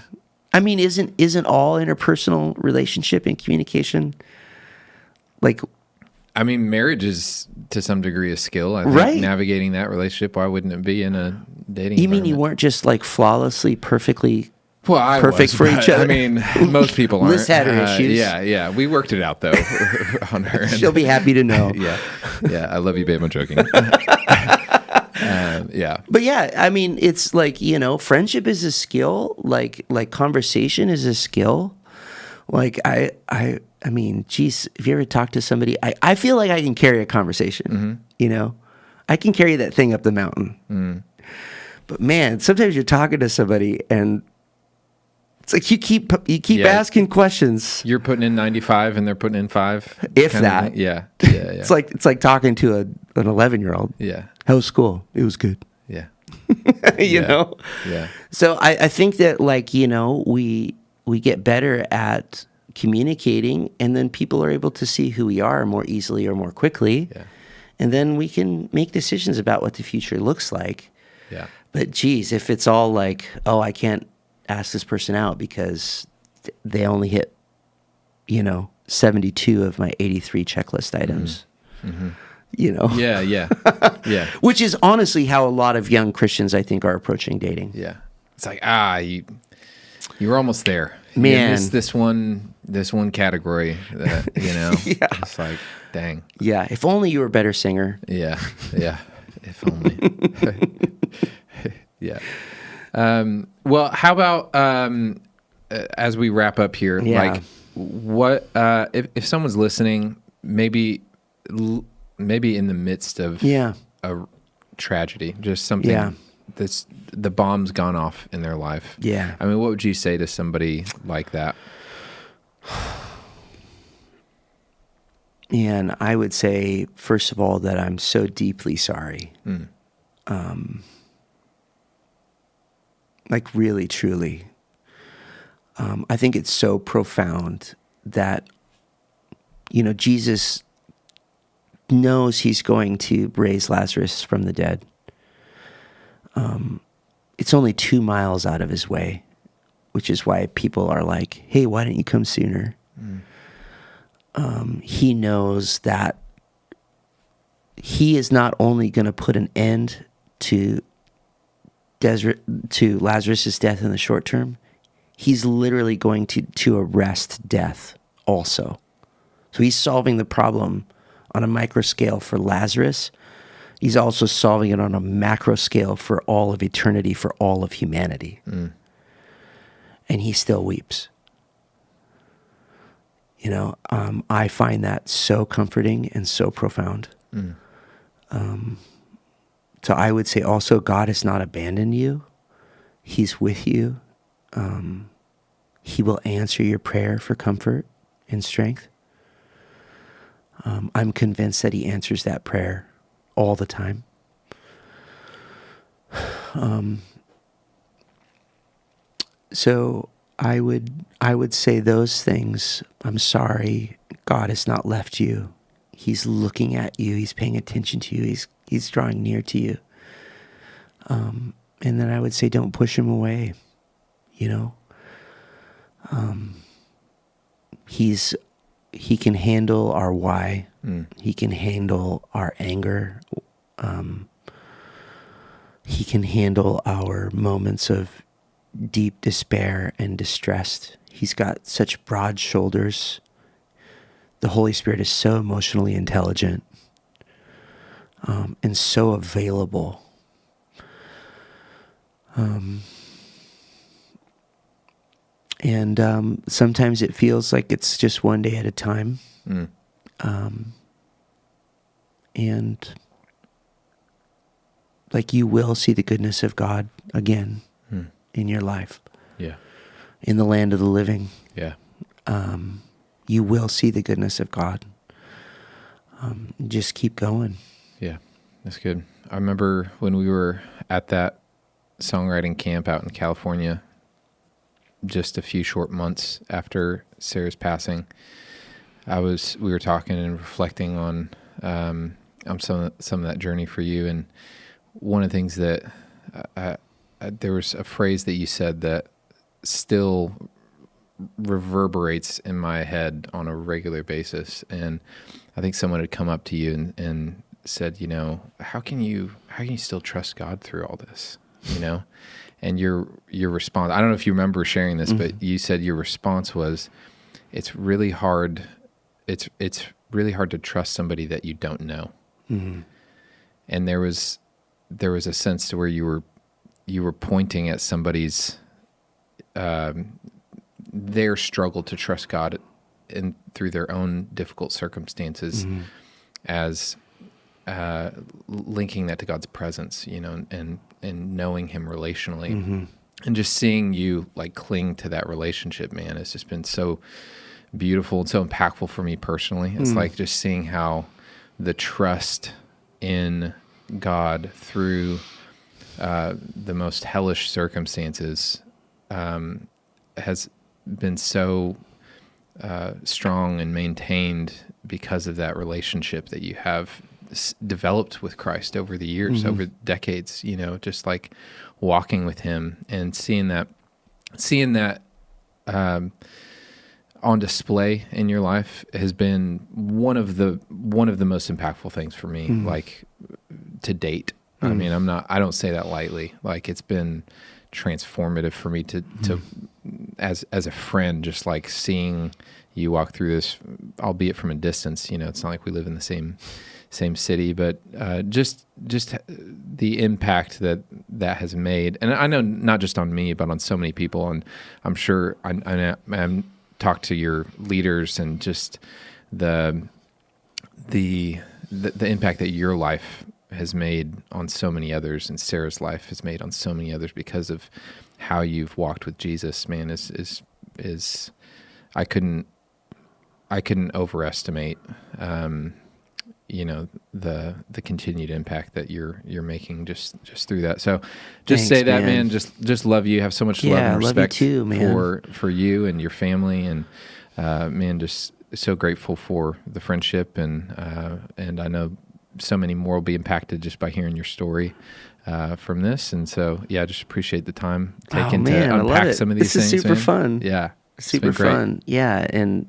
S2: I mean, isn't all interpersonal relationship and communication like?
S1: I mean, marriage is to some degree a skill. I think navigating that relationship, why wouldn't it be in a dating.
S2: You mean you weren't just like flawlessly, perfectly perfect for each other?
S1: I mean, most people aren't.
S2: Liz had her issues.
S1: Yeah. We worked it out though on her end.
S2: She'll be happy to know.
S1: Yeah. I love you, babe. I'm joking. Yeah.
S2: But yeah, I mean, it's like, friendship is a skill. Like conversation is a skill. Like I mean, geez, if you ever talk to somebody, I feel like I can carry a conversation. I can carry that thing up the mountain. But man, sometimes you're talking to somebody and it's like you keep asking questions.
S1: You're putting in 95 and they're putting in 5.
S2: If that.
S1: Yeah.
S2: It's like talking to an 11-year-old.
S1: Yeah.
S2: How was school? It was good.
S1: Yeah.
S2: you know?
S1: Yeah.
S2: So I think that we get better at communicating, and then people are able to see who we are more easily or more quickly.
S1: Yeah.
S2: And then we can make decisions about what the future looks like.
S1: Yeah.
S2: But geez, if it's all like, oh, I can't ask this person out because they only hit, 72 of my 83 checklist items.
S1: Yeah.
S2: Which is honestly how a lot of young Christians, I think, are approaching dating.
S1: Yeah. It's like, you were almost there.
S2: Man.
S1: You missed this one category that,
S2: Yeah.
S1: It's like, dang.
S2: Yeah. If only you were a better singer.
S1: Yeah. If only. Yeah. Well, how about, as we wrap up here, like what, if someone's listening, maybe in the midst of a tragedy, just something that's the bomb's gone off in their life.
S2: Yeah.
S1: I mean, what would you say to somebody like that?
S2: And I would say, first of all, that I'm so deeply sorry. Like really, truly. I think it's so profound that, Jesus knows he's going to raise Lazarus from the dead. It's only 2 miles out of his way, which is why people are like, hey, why didn't you come sooner? He knows that he is not only going to put an end to Lazarus' death in the short term, he's literally going to arrest death also. So he's solving the problem on a micro scale for Lazarus. He's also solving it on a macro scale for all of eternity, for all of humanity. And he still weeps. I find that so comforting and so profound. So I would say also, God has not abandoned you. He's with you. He will answer your prayer for comfort and strength. I'm convinced that he answers that prayer all the time. So I would say those things. I'm sorry. God has not left you. He's looking at you. He's paying attention to you. He's drawing near to you. And then I would say, don't push him away. He can handle our why. He can handle our anger. He can handle our moments of deep despair and distress. He's got such broad shoulders. The Holy Spirit is so emotionally intelligent, and so available. And sometimes it feels like it's just one day at a time. And like you will see the goodness of God again in your life.
S1: Yeah.
S2: In the land of the living.
S1: Yeah.
S2: You will see the goodness of God. Just keep going.
S1: Yeah, that's good. I remember when we were at that songwriting camp out in California, just a few short months after Sarah's passing, we were talking and reflecting on some of that journey for you. And one of the things that there was a phrase that you said that still reverberates in my head on a regular basis. And I think someone had come up to you and said, how can you still trust God through all this? And your response, I don't know if you remember sharing this, but you said your response was, it's really hard to trust somebody that you don't know. Mm-hmm. And there was a sense to where you were pointing at somebody's their struggle to trust God through their own difficult circumstances, as linking that to God's presence, and knowing Him relationally, and just seeing you like cling to that relationship, man, has just been so beautiful and so impactful for me personally. It's like just seeing how the trust in God through the most hellish circumstances has been so strong and maintained because of that relationship that you have developed with Christ over the years, over decades, just like walking with Him and seeing that on display in your life has been one of the most impactful things for me, like to date. I mean, I don't say that lightly. Like, it's been transformative for me to as a friend, just like seeing you walk through this, albeit from a distance. It's not like we live in the same city, but just the impact that has made, and I know not just on me, but on so many people. And I'm sure I'm talked to your leaders, and just the impact that your life has made on so many others, and Sarah's life has made on so many others because of how you've walked with Jesus, man, is I couldn't overestimate, the continued impact that you're making just through that. So just say that, man. Just love you. Have so much love and respect
S2: too, man.
S1: for you and your family, and man, just so grateful for the friendship, and I know so many more will be impacted just by hearing your story from this. And so, yeah, just appreciate the time taken to unpack some of these things.
S2: This is super fun.
S1: Yeah.
S2: Super fun. Yeah. And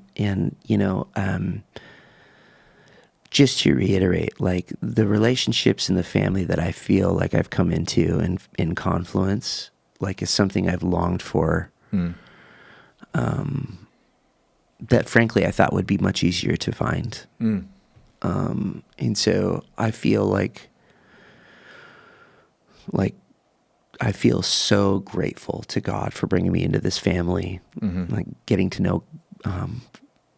S2: just to reiterate, like, the relationships in the family that I feel like I've come into in Confluence, like, is something I've longed for, that frankly I thought would be much easier to find. And so I feel like I feel so grateful to God for bringing me into this family, like getting to know,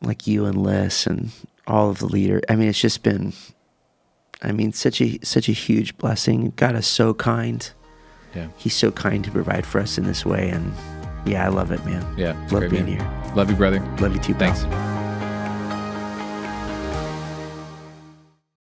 S2: like you and Liz and all of the leaders. I mean, it's just been, such a huge blessing. God is so kind.
S1: Yeah.
S2: He's so kind to provide for us in this way. And yeah, I love it, man.
S1: Yeah.
S2: Love being here.
S1: Love you, brother.
S2: Love you too, pal.
S1: Thanks.